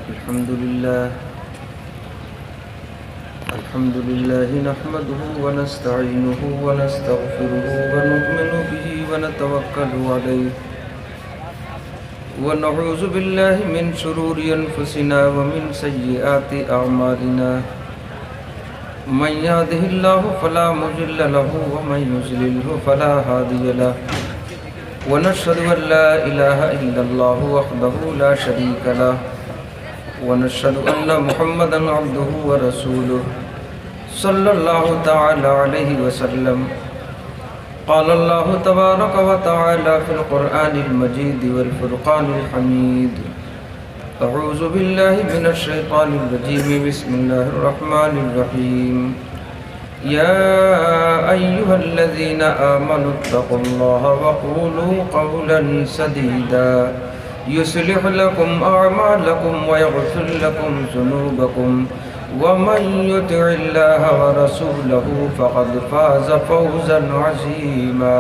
الحمد لله نحمده ونستعينه ونستغفره ونؤمن به ونتوكل عليه ونعوذ بالله من شرور أنفسنا ومن سيئات أعمالنا من يهده الله فلا مضل له ومن يضلل فلا هادي له ونشهد أن لا إله إلا الله وحده لا شريك له ونشهد أن محمدا عبده ورسوله صلى الله تعالى عليه وسلم قال الله تبارك وتعالى في القرآن المجيد والفرقان الحميد أعوذ بالله من الشيطان الرجيم بسم الله الرحمن الرحيم يا أيها الذين آمنوا اتقوا الله وقولوا قولا سديدا يصلح لكم أعمالكم ويغفر لكم ذنوبكم ومن يطع الله ورسوله فقد فاز فوزا عظيما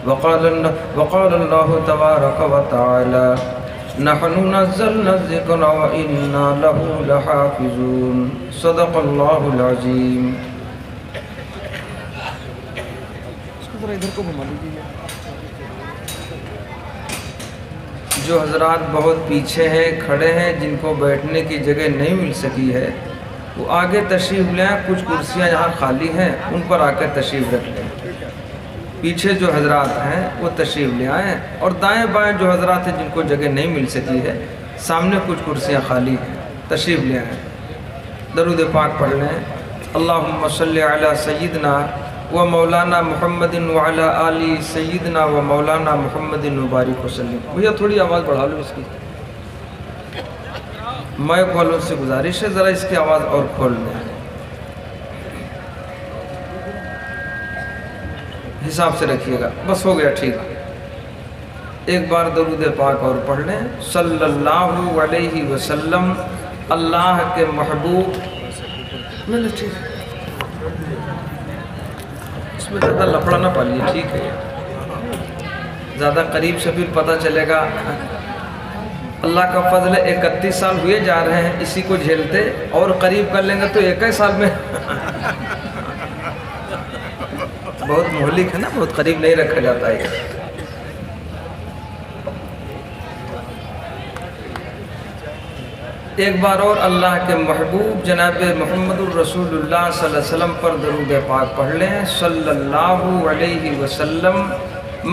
وقال الله تبارك وتعالى نحن نزلنا الذكر وإنا له لحافظون صدق الله العظيم. جو حضرات بہت پیچھے ہیں کھڑے ہیں جن کو بیٹھنے کی جگہ نہیں مل سکی ہے وہ آگے تشریف لیں. کچھ کرسیاں یہاں خالی ہیں ان پر آ کر تشریف رکھ لیں. پیچھے جو حضرات ہیں وہ تشریف لے آئیں اور دائیں بائیں جو حضرات ہیں جن کو جگہ نہیں مل سکی ہے سامنے کچھ کرسیاں خالی ہیں تشریف لے آئیں. درود پاک پڑھ لیں. اللہم صلی علی سیدنا و مولانا محمد وعلی آل سیدنا و مولانا محمد مبارک وسلم. بھیا تھوڑی آواز بڑھا لو اس کی. مائک والوں سے گزارش ہے ذرا اس کی آواز اور کھول لیں. حساب سے رکھیے گا. بس ہو گیا ٹھیک. ایک بار درود پاک اور پڑھ لیں. صلی اللہ علیہ وسلم. اللہ کے محبوب. ٹھیک اس میں زیادہ لفڑا نہ پالیے ٹھیک ہے. زیادہ قریب سے پھر پتہ چلے گا. اللہ کا فضل ہے 31 سال ہوئے جا رہے ہیں اسی کو جھیلتے. اور قریب کر لیں گے تو 21 سال میں بہت مہلک ہے نا. بہت قریب نہیں رکھا جاتا ہے. ایک بار اور اللہ کے محبوب جناب محمد الرسول اللہ صلی اللہ علیہ وسلم پر درود پاک پڑھ لیں. صلی اللہ علیہ وسلم.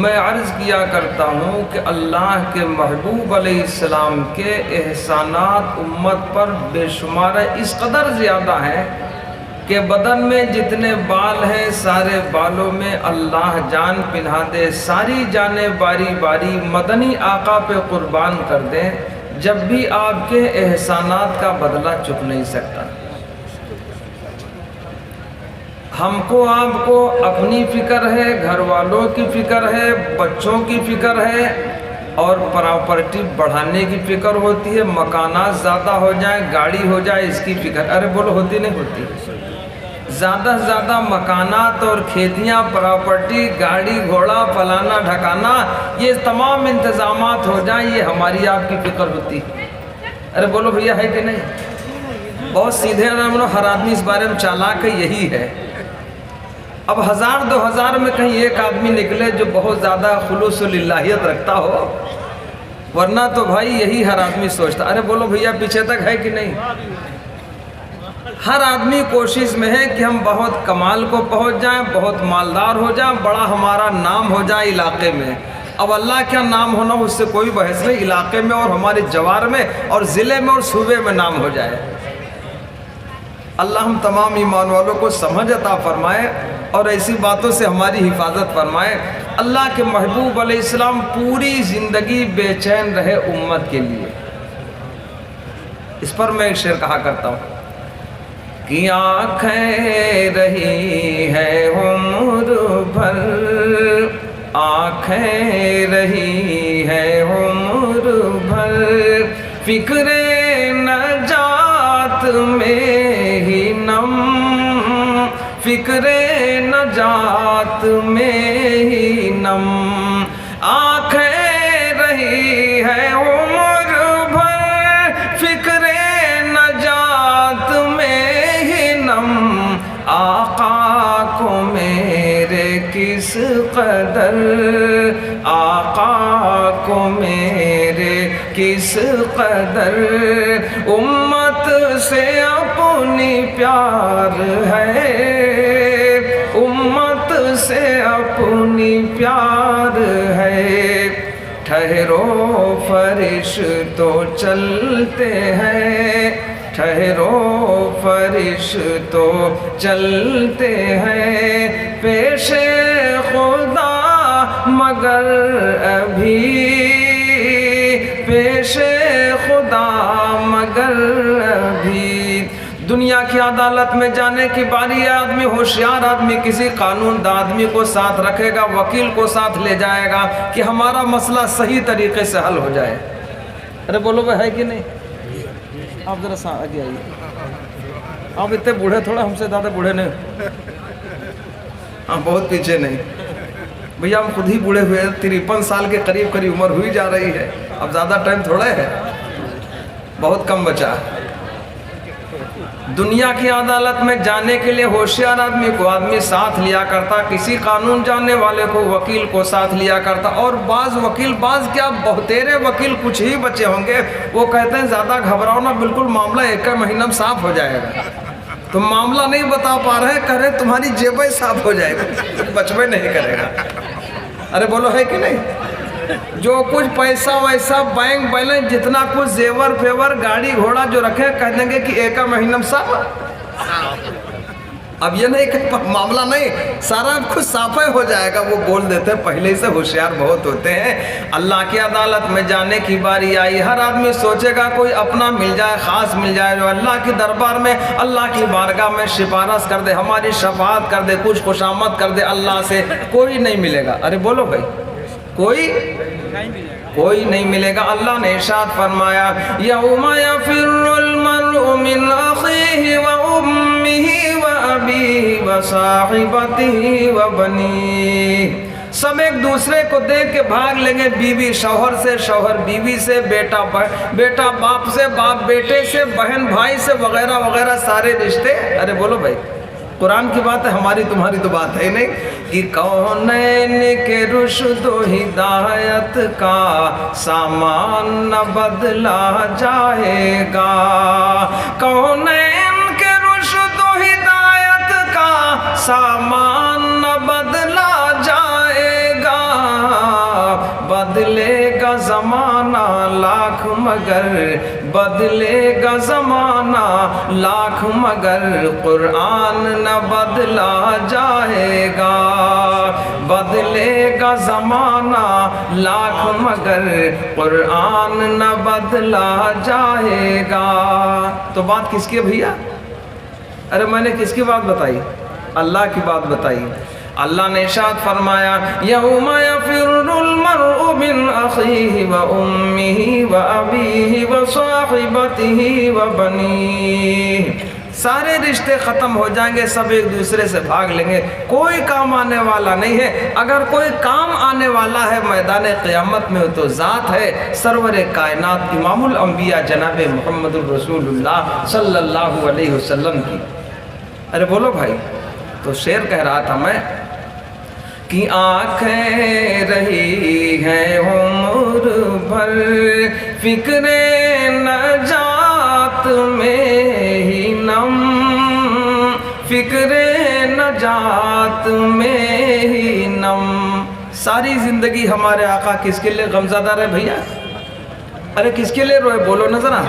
میں عرض کیا کرتا ہوں کہ اللہ کے محبوب علیہ السلام کے احسانات امت پر بے شمار اس قدر زیادہ ہیں کہ بدن میں جتنے بال ہیں سارے بالوں میں اللہ جان پنہا دے. ساری جانیں باری باری مدنی آقا پہ قربان کر دیں جب بھی آپ کے احسانات کا بدلہ چک نہیں سکتا. ہم کو آپ کو اپنی فکر ہے, گھر والوں کی فکر ہے, بچوں کی فکر ہے اور پراپرٹی بڑھانے کی فکر ہوتی ہے. مکانات زیادہ ہو جائیں, گاڑی ہو جائے اس کی فکر. ارے بولو ہوتی نہیں ہوتی؟ زیادہ سے زیادہ مکانات اور کھیتیاں, پراپرٹی, گاڑی گھوڑا, فلانا ڈھکانا, یہ تمام انتظامات ہو جائیں یہ ہماری آپ کی فکر ہوتی. ارے بولو بھیا ہے کہ نہیں؟ بہت سیدھے ہر آدمی اس بارے میں چالاک ہے یہی ہے. اب 1000-2000 میں کہیں ایک آدمی نکلے جو بہت زیادہ خلوص للہیت رکھتا ہو, ورنہ تو بھائی یہی ہر آدمی سوچتا. ارے بولو بھیا پیچھے تک ہے کہ نہیں؟ ہر آدمی کوشش میں ہے کہ ہم بہت کمال کو پہنچ جائیں, بہت مالدار ہو جائیں, بڑا ہمارا نام ہو جائے علاقے میں. اب اللہ کیا نام ہونا اس سے کوئی بحث نہیں. علاقے میں اور ہمارے جوار میں اور ضلع میں اور صوبے میں نام ہو جائے. اللہ ہم تمام ایمان والوں کو سمجھ عطا فرمائے اور ایسی باتوں سے ہماری حفاظت فرمائے. اللہ کے محبوب علیہ السلام پوری زندگی بے چین رہے امت کے لیے. اس پر میں ایک شعر کہا کرتا ہوں کہ آنکھیں رہی ہے عمر بھر, آنکھیں رہی ہے عمر بھر, فکر نجات میں ہی نم, فکر نجات میں ہی نم. آنکھیں رہی ہے عمر بھر, فکر قدر آقا کو میرے کس قدر امت سے اپنی پیار ہے امت سے اپنی پیار ہے ٹھہرو فرشتوں چلتے ہیں ٹھہرو فرشتوں چلتے ہیں پیش خدا مگر ابھی پیش خدا مگر ابھی دنیا کی عدالت میں جانے کی باری ہے آدمی ہوشیار آدمی کسی قانون دا آدمی کو ساتھ رکھے گا وکیل کو ساتھ لے جائے گا کہ ہمارا مسئلہ صحیح طریقے سے حل ہو جائے ارے بولو بھائی ہے کہ نہیں آپ ذرا آگے آئیے آپ اتنے بوڑھے تھوڑا ہم سے زیادہ بوڑھے نہیں ہاں بہت پیچھے نہیں بھیا ہم خود ہی بوڑھے ہوئے 53 سال کے قریب عمر ہوئی جا رہی ہے اب زیادہ ٹائم تھوڑا ہے بہت کم بچا دنیا کی عدالت میں جانے کے لیے ہوشیار آدمی کو آدمی ساتھ لیا کرتا کسی قانون جاننے والے کو وکیل کو ساتھ لیا کرتا اور بعض وکیل بعض کیا بہتیرے وکیل کچھ ہی بچے ہوں گے وہ کہتے ہیں زیادہ گھبراؤ نہ بالکل معاملہ ایک مہینہ میں صاف ہو جائے گا تم معاملہ نہیں بتا پا رہے کہہ رہے تمہاری جیبیں صاف ہو جائے گا بچبے نہیں کرے گا ارے بولو ہے کہ نہیں جو کچھ پیسہ ویسا بینک بیلنس جتنا کچھ زیور فیور گاڑی گھوڑا جو رکھے کہہ دیں گے کہ ایک مہینہ میں صاف اب یہ نہیں کہ معاملہ نہیں سارا کچھ صاف ہو جائے گا وہ بول دیتے ہیں پہلے سے ہوشیار بہت ہوتے ہیں اللہ کی عدالت میں جانے کی باری آئی ہر آدمی سوچے گا کوئی اپنا مل جائے خاص مل جائے جو اللہ کی دربار میں اللہ کی بارگاہ میں سفارش کر دے ہماری شفاعت کر دے کچھ خوشامد کر دے اللہ سے کوئی نہیں ملے گا ارے بولو بھائی کوئی نہیں ملے گا اللہ نے ارشاد فرمایا یوم یفر المرء من اخیہ وامہ وابیہ وصاحبتہ وبنیہ سب ایک دوسرے کو دیکھ کے بھاگ لیں گے بیوی شوہر سے شوہر بیوی سے بیٹا باپ سے باپ بیٹے سے بہن بھائی سے وغیرہ وغیرہ سارے رشتے ارے بولو بھائی قرآن کی بات ہے ہماری تمہاری تو بات ہے نہیں کہ کونین کے رشد و ہدایت کا سامان نہ بدلا جائے گا کونین کے رشد و ہدایت کا سامان نہ بدلا جائے گا بدلے گا زمانہ لاکھ مگر بدلے گا زمانہ لاکھ مگر قرآن نہ بدلا جائے گا بدلے گا زمانہ لاکھ مگر قرآن نہ بدلا جائے گا تو بات کس کی ہے بھیا ارے میں نے کس کی بات بتائی اللہ کی بات بتائی اللہ نے ارشاد فرمایا یوم یفر المرء من اخیہ وامہ وابیہ وصاحبتہ وبنیہ سارے رشتے ختم ہو جائیں گے سب ایک دوسرے سے بھاگ لیں گے کوئی کام آنے والا نہیں ہے اگر کوئی کام آنے والا ہے میدان قیامت میں تو ذات ہے سرور کائنات امام الانبیاء جناب محمد الرسول اللہ صلی اللہ علیہ وسلم کی ارے بولو بھائی تو شعر کہہ رہا تھا میں کہ آنکھیں رہی ہیں عمر بھر فکر نجات میں ہی نم فکر نجات میں ہی نم ساری زندگی ہمارے آقا کس کے لیے غمزدہ رہے بھیا ارے کس کے لیے روئے بولو نا ذرا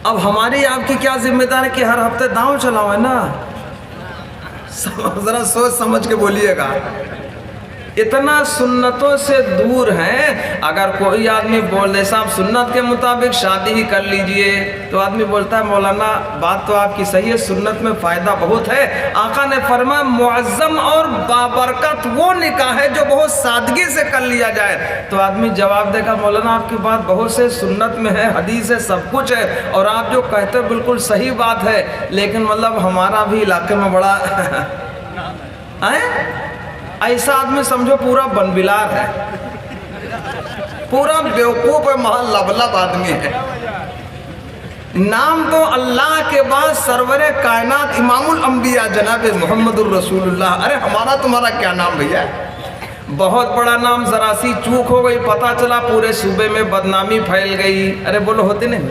اب ہماری آپ کی کیا ذمہ دار ہے کہ ہر ہفتے داؤں چلاؤ ہے نا ذرا سوچ سمجھ کے بولیے گا اتنا سنتوں سے دور ہیں اگر کوئی آدمی بول دے صاحب سنت کے مطابق شادی ہی کر لیجئے تو آدمی بولتا ہے مولانا بات تو آپ کی صحیح ہے سنت میں فائدہ بہت ہے آقا نے فرمایا معظم اور بابرکت وہ نکاح ہے جو بہت سادگی سے کر لیا جائے تو آدمی جواب دے گا مولانا آپ کی بات بہت سے سنت میں ہے حدیث ہے سب کچھ ہے اور آپ جو کہتے ہیں بالکل صحیح بات ہے لیکن مطلب ہمارا بھی علاقے میں بڑا ایسا آدمی سمجھو پورا بنبلار ہے پورا بیوقوف ہے محل لبلب آدمی ہے नाम तो अल्लाह के बाद सरवर कायनात इमामुल अंबिया जनाब मोहम्मदुर रसूलुल्लाह। अरे हमारा तुम्हारा क्या नाम भैया? बहुत बड़ा नाम, जरा सी चूक हो गई पता चला पूरे सूबे में बदनामी फैल गई। अरे बोलो होते नहीं?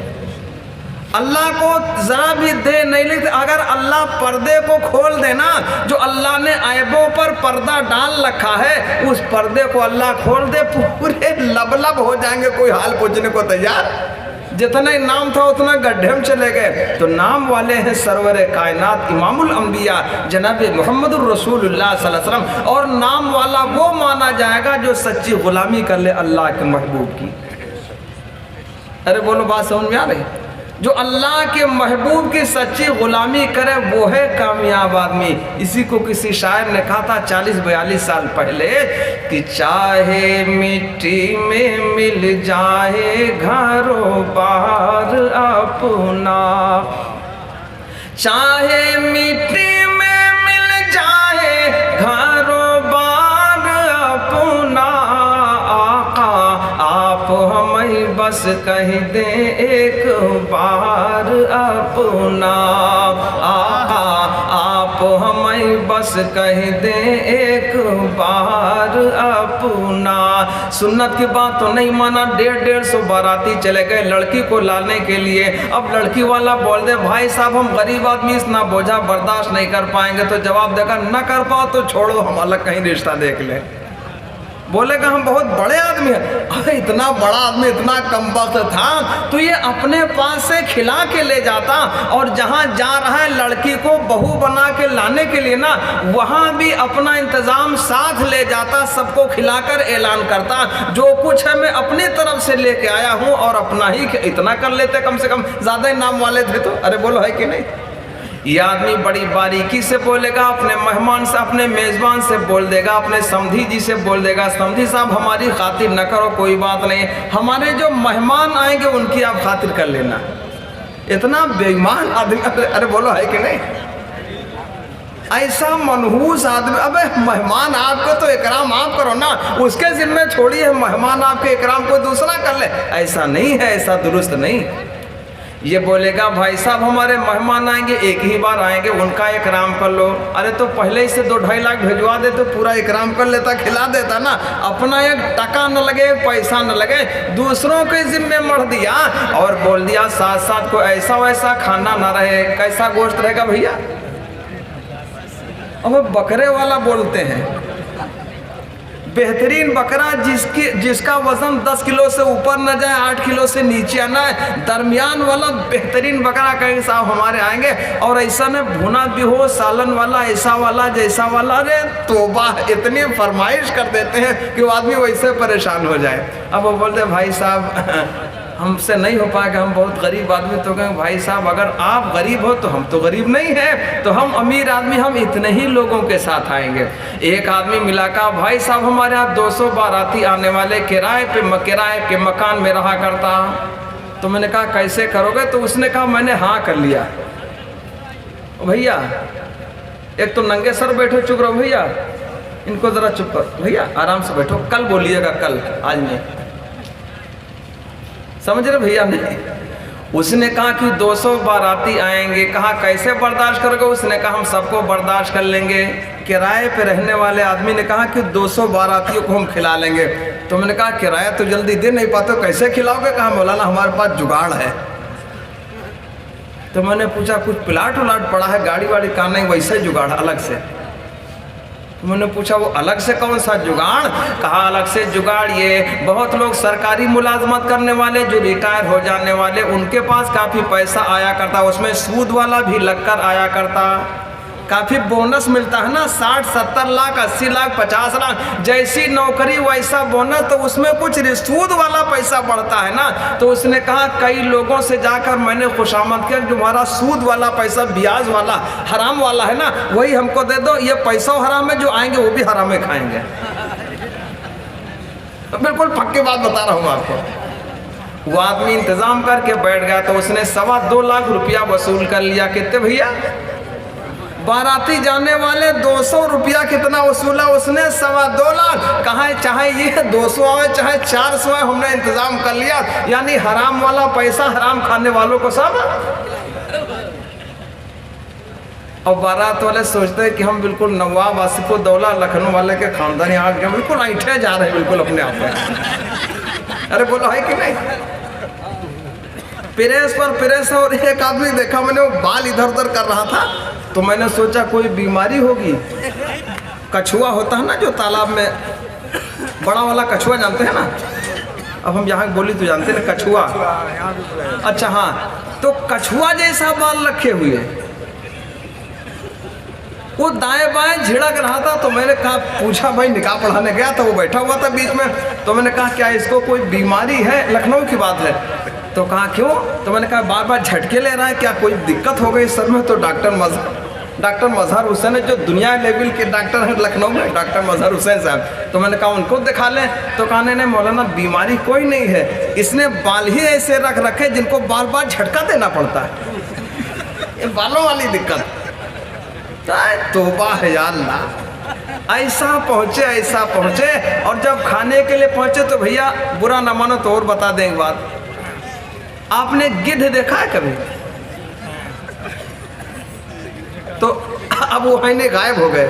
अल्लाह को जरा भी दे नहीं लेते। अगर अल्लाह पर्दे को खोल देना, जो अल्लाह ने ऐबों पर पर्दा डाल रखा है, उस पर्दे को अल्लाह खोल दे, पूरे लबलब हो जाएंगे, कोई हाल पूछने को तैयार। जितना नाम था उतना गड्ढे में चले गए। तो नाम वाले हैं सरवर कायनात इमामुल अंबिया जनाब मोहम्मदुर रसूलुल्लाह सल्लल्लाहु अलैहि वसल्लम। और नाम वाला वो माना जाएगा जो सच्ची गुलामी कर ले अल्लाह के महबूब की। अरे बोलो बात समझ में आ रही? जो अल्लाह के महबूब की सच्ची गुलामी करे वो है कामयाब आदमी। इसी को किसी शायर ने कहा था 40-42 साल पहले कि चाहे मिट्टी में मिल जाए घरों बार अपना, चाहे मिट्टी में मिल जाए घरों बार अपना, आका आप हमें बस कह दे एक बार अपना, आका आप हमें बस कह दे एक बार अपना। सुन्नत की बात तो नहीं माना, 150-150 बाराती चले गए लड़की को लाने के लिए। अब लड़की वाला बोल दे भाई साहब हम गरीब आदमी इतना बोझा बर्दाश्त नहीं कर पाएंगे, तो जवाब देगा न कर पाओ तो छोड़ो, हम अलग कहीं रिश्ता देख लें। बोलेगा हम बहुत बड़े आदमी हैं। अरे इतना बड़ा आदमी इतना कमबख्त था तो ये अपने पास से खिला के ले जाता, और जहाँ जा रहा है लड़की को बहू बना के लाने के लिए ना, वहाँ भी अपना इंतज़ाम साथ ले जाता, सबको खिलाकर ऐलान करता जो कुछ है मैं अपनी तरफ से लेके आया हूँ, और अपना ही इतना कर लेते, कम से कम ज़्यादा ही नाम वाले थे तो। अरे बोलो है कि नहीं? ये आदमी बड़ी बारीकी से बोलेगा, अपने मेहमान से अपने मेज़बान से बोल देगा, अपने समधी जी से बोल देगा समधी साहब हमारी खातिर न करो कोई बात नहीं, हमारे जो मेहमान आएंगे उनकी आप खातिर कर लेना। इतना बेईमान आदमी। अरे बोलो है कि नहीं? ऐसा मनहूस आदमी। अबे मेहमान आपको तो इकराम आप करो ना, उसके जिम्मे छोड़िए, मेहमान आपके इकराम कोई दूसरा कर ले। ऐसा नहीं है, ऐसा दुरुस्त नहीं। ये बोलेगा भाई साहब हमारे मेहमान आएंगे, एक ही बार आएंगे, उनका इकराम कर लो। अरे तो पहले ही से 2-2.5 लाख भिजवा दे तो पूरा इकराम कर लेता, खिला देता ना, अपना एक टका न लगे, पैसा न लगे, दूसरों के जिम्मे मढ़ दिया। और बोल दिया साथ साथ को ऐसा वैसा खाना ना रहे। कैसा गोश्त रहेगा भैया? अब बकरे वाला बोलते हैं, बेहतरीन बकरा जिसका वजन 10 किलो से ऊपर न जाए, 8 किलो से नीचे आना है, दरमियान वाला बेहतरीन बकरा कहेंगे साहब हमारे आएंगे। और ऐसा न भुना भी हो, सालन वाला, ऐसा वाला, जैसा वाला। अरे तोबा, इतनी फरमाइश कर देते हैं कि वो आदमी वैसे परेशान हो जाए। अब वो बोलते भाई साहब हमसे नहीं हो पाएगा, हम बहुत गरीब आदमी। तो कहें भाई साहब अगर आप गरीब हो तो हम तो गरीब नहीं हैं, तो हम अमीर आदमी, हम इतने ही लोगों के साथ आएंगे। एक आदमी मिला, कहा भाई साहब हमारे यहाँ 200 बाराती आने वाले, किराए के मकान में रहा करता। तो मैंने कहा कैसे करोगे? तो उसने कहा मैंने हाँ कर लिया। भैया एक तो नंगे सर बैठो, चुप रहो भैया, इनको ज़रा चुप करो भैया, आराम से बैठो, कल बोलिएगा, कल, आज नहीं। समझ रहे भैया? नहीं। उसने कहा कि 200 बाराती आएंगे। कहा कैसे बर्दाश्त करोगे? उसने कहा हम सबको बर्दाश्त कर लेंगे। किराए पे रहने वाले आदमी ने कहा कि 200 बारातियों को हम खिला लेंगे। तो मैंने कहा किराया तो जल्दी दे नहीं पाते, कैसे खिलाओगे? कहा मौलाना हमारे पास जुगाड़ है। तो मैंने पूछा कुछ प्लाट उलाट पड़ा है, गाड़ी वाड़ी का? नहीं, वैसे जुगाड़ अलग से। मैंने पूछा वो अलग से कौन सा जुगाड़? कहा अलग से जुगाड़ ये बहुत लोग सरकारी मुलाजमत करने वाले, जो रिटायर हो जाने वाले, उनके पास काफ़ी पैसा आया करता, उसमें सूद वाला भी लगकर आया करता, काफ़ी बोनस मिलता है ना, 60-70 लाख, 80 लाख, 50 लाख, जैसी नौकरी वैसा बोनस, तो उसमें कुछ सूद वाला पैसा बढ़ता है ना। तो उसने कहा कई लोगों से जाकर मैंने खुशामद किया, जो हमारा सूद वाला पैसा, ब्याज वाला, हराम वाला है ना, वही हमको दे दो, ये पैसा हराम है, जो आएंगे वो भी हराम में खाएंगे। बिल्कुल पक्की बात बता रहा हूँ आपको। वो आदमी इंतजाम करके बैठ गया, तो उसने 2.25 लाख रुपया वसूल कर लिया। कितने भैया? बाराती जाने वाले 200 रुपया कितना वसूला उसने, 2.25 लाख। कहा चाहे ये 200 आए चाहे 400 आए, हमने इंतजाम कर लिया। यानी हराम वाला पैसा हराम खाने वालों को सब। और बारात वाले सोचते हैं कि हम बिल्कुल नवाब आसिफ दौला लखनऊ वाले के खानदानी आ गए, बिल्कुल ऐठे जा रहे हैं बिल्कुल अपने आप में। अरे बोलो है कि नहीं? प्रेस पर प्रेस। और एक आदमी देखा मैंने, वो बाल इधर उधर कर रहा था, तो मैंने सोचा कोई बीमारी होगी। कछुआ होता है ना जो तालाब में, बड़ा वाला कछुआ जानते हैं ना, अब हम यहाँ बोली तो जानते हैं ना कछुआ। अच्छा हाँ, तो कछुआ जैसा बाल रखे हुए, वो दाएं बाएं झिड़क रहा था। तो मैंने कहा, पूछा भाई निकाह पढ़ाने गया था, वो बैठा हुआ था बीच में, तो मैंने कहा क्या इसको कोई बीमारी है? लखनऊ की बात है। तो कहा क्यों? तो मैंने कहा बार बार झटके ले रहा है, क्या कोई दिक्कत हो गई सर में? तो डॉक्टर मजहर हुसैन है, जो दुनिया लेवल के डॉक्टर हैं लखनऊ में, डॉक्टर मजहर हुसैन साहब। तो मैंने कहा उनको दिखा लें। तो कहा नहीं मौलाना बीमारी कोई नहीं है, इसने बाल ही ऐसे रख रखे जिनको बार बार झटका देना पड़ता है, ये बालों वाली दिक्कत। तौबा है या अल्लाह, ऐसा पहुँचे। और जब खाने के लिए पहुँचे तो भैया बुरा ना मानो तो और बता दें एक बात, आपने गिद्ध देखा है कभी? तो अब वो है गायब हो गए।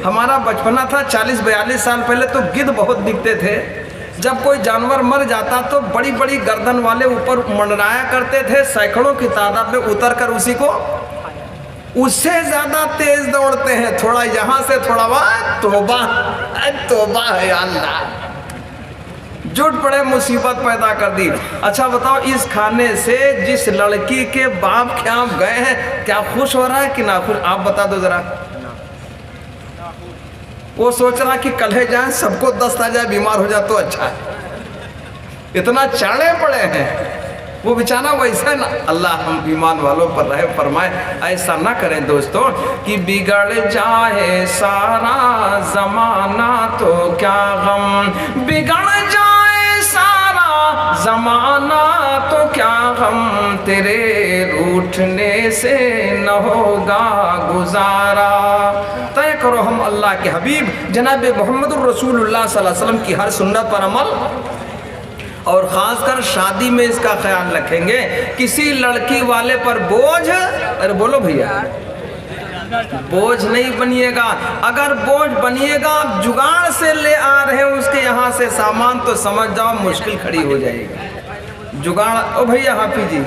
हमारा बचपना था 40-42 साल पहले, तो गिद्ध बहुत दिखते थे। जब कोई जानवर मर जाता तो बड़ी बड़ी गर्दन वाले ऊपर मंडराया करते थे, सैकड़ों की तादाद में उतर कर उसी को, उससे ज्यादा तेज दौड़ते हैं, थोड़ा यहाँ से थोड़ा वहाँ। तौबा है अल्लाह, जुट पड़े, मुसीबत पैदा कर दी। अच्छा बताओ, इस खाने से जिस लड़की के बाप के यहाँ गए हैं, क्या खुश हो रहा है कि ना खुश? आप बता दो जरा। वो सोच रहा कि कल जाए सबको दस्त आ जाए, बीमार हो जाए तो अच्छा है, इतना चाड़े पड़े हैं। वो बेचारा वैसा ना, अल्लाह हम ईमान वालों पर रहे फरमाए। ऐसा ना करें दोस्तों कि बिगड़ जाए सारा जमाना तो क्या गम, बिगड़ जाए सारा जमाना तो क्या गम, तेरे रूठने से न होगा गुजारा। तय करो हम अल्लाह के हबीब जनाब मोहम्मद रसूलुल्लाह सल्लल्लाहु अलैहि वसल्लम की हर सुन्नत पर अमल, और ख़ासकर शादी में इसका ख्याल रखेंगे। किसी लड़की वाले पर बोझ, अरे बोलो भैया, बोझ नहीं बनिएगा। अगर बोझ बनिएगा, आप जुगाड़ से ले आ रहे हैं उसके यहाँ से सामान, तो समझ जाओ मुश्किल खड़ी हो जाएगी। जुगाड़, ओ भैया हाफिज जी,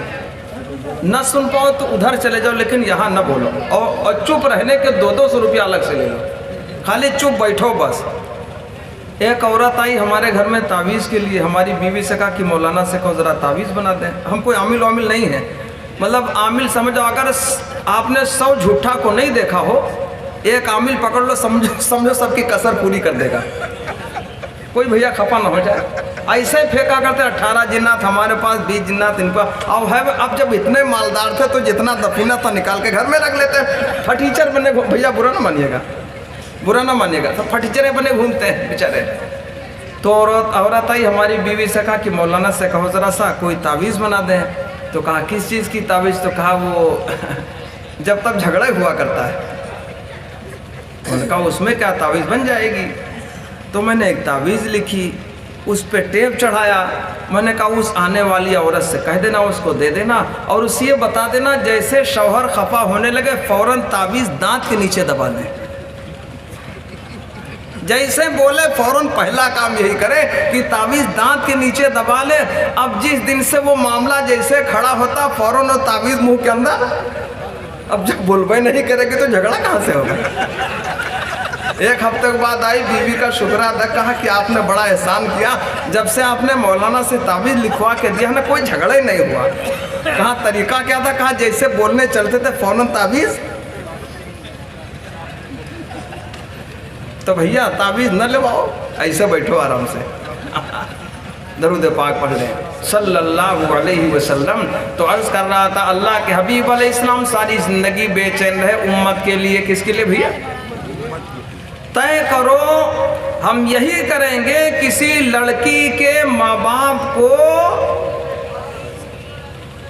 न सुन पाओ तो उधर चले जाओ, लेकिन यहाँ न बोलो। और चुप रहने के 200 रुपया अलग से ले लो, खाली चुप बैठो बस। एक औरत आई हमारे घर में तावीज़ के लिए, हमारी बीवी से कहा कि मौलाना से कहो ज़रा तावीज़ बना दें। हम कोई आमिल वामिल नहीं है, मतलब आमिल समझो, अगर आपने 100 झूठा को नहीं देखा हो, एक आमिल पकड़ लो, समझो सबकी कसर पूरी कर देगा। कोई भैया खफा ना हो जाए। ऐसे फेंका करते 18 जिन्नात हमारे पास, 20 जिन्नात इन पर। अब जब इतने मालदार थे तो जितना दफीना था निकाल के घर में रख लेते। फटीचर बने, भैया बुरा ना मानिएगा, सब फटीचरे बने घूमते हैं बेचारे। तो औरत आई हमारी बीवी से कहा कि मौलाना से कहो ज़रा सा कोई तावीज़ बना दें। तो कहा किस चीज़ की तावीज़? तो कहा वो जब तक झगड़ा हुआ करता है। उन्होंने कहा उसमें क्या तावीज़ बन जाएगी। तो मैंने एक तावीज़ लिखी, उस पर टेप चढ़ाया। मैंने कहा उस आने वाली औरत से कह देना, उसको दे देना, और उसे ये बता देना जैसे शौहर खफा होने लगे फ़ौरन तावीज़ दांत के नीचे दबा दें। जैसे बोले फौरन पहला काम यही करे कि तावीज़ दांत के नीचे दबा ले। अब जिस दिन से वो मामला जैसे खड़ा होता, फौरन वो तावीज़ मुंह के अंदर। अब जब बोलबे नहीं करेगी तो झगड़ा कहाँ से होगा? एक हफ्ते के बाद आई, बीवी का शुक्र अदा, कहा कि आपने बड़ा एहसान किया, जब से आपने मौलाना से तावीज़ लिखवा के दिया ना, कोई झगड़ा ही नहीं हुआ। कहा तरीका क्या था? कहा जैसे बोलने चलते थे फौरन तावीज़। तो भैया तावीज़ न लेवाओ, ऐसे बैठो आराम से, दरूद पाक पढ़ लें सल्लल्लाहु अलैहि वसल्लम। तो अर्ज़ कर रहा था अल्लाह के हबीब अलैहिस्सलाम सारी ज़िंदगी बेचैन रहे उम्मत के लिए। किसके लिए भैया? तय करो हम यही करेंगे, किसी लड़की के माँ बाप को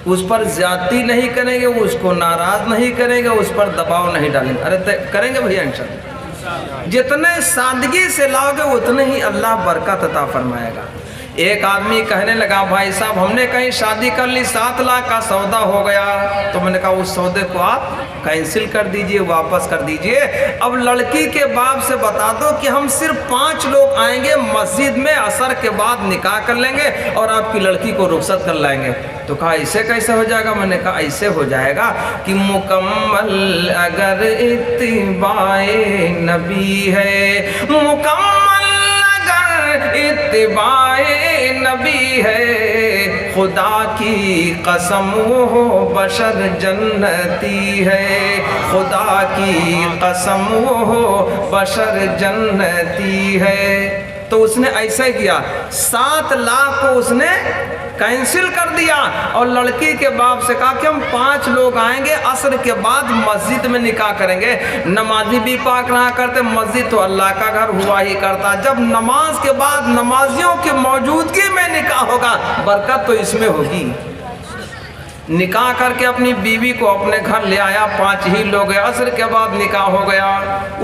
उस पर ज्यादती नहीं करेंगे, उसको नाराज नहीं करेंगे, उस पर दबाव नहीं डालेंगे। अरे करेंगे भैया इंशाअल्लाह। जितने सादगी से लाओगे उतने ही अल्लाह बरकत अता फरमाएगा। एक आदमी कहने लगा, भाई साहब हमने कहीं शादी कर ली, 7 लाख का सौदा हो गया। तो मैंने कहा उस सौदे को आप कैंसिल कर दीजिए, वापस कर दीजिए। अब लड़की के बाप से बता दो कि हम सिर्फ 5 लोग आएंगे, मस्जिद में असर के बाद निकाह कर लेंगे और आपकी लड़की को रुखसत कर लाएंगे। तो कहा ऐसे कैसे हो जाएगा? मैंने कहा ऐसे हो जाएगा कि मुकम्मल अगर इत्तिबाए नबी है, मुकम्मल अगर इत्तिबाए नबी है, खुदा की कसम हो बशर जन्नती है, खुदा की कसम हो बशर जन्नती है। तो उसने ऐसा किया, 7 लाख को उसने कैंसिल कर दिया और लड़की के बाप से कहा कि हम 5 लोग आएंगे, असर के बाद मस्जिद में निकाह करेंगे। नमाजी भी पाक रहा करते, मस्जिद तो अल्लाह का घर हुआ ही करता। जब नमाज के बाद नमाजियों की मौजूदगी में निकाह होगा, बरकत तो इसमें होगी। निकाह करके अपनी बीवी को अपने घर ले आया, 5 ही लोग हैं, असर के बाद निकाह हो गया।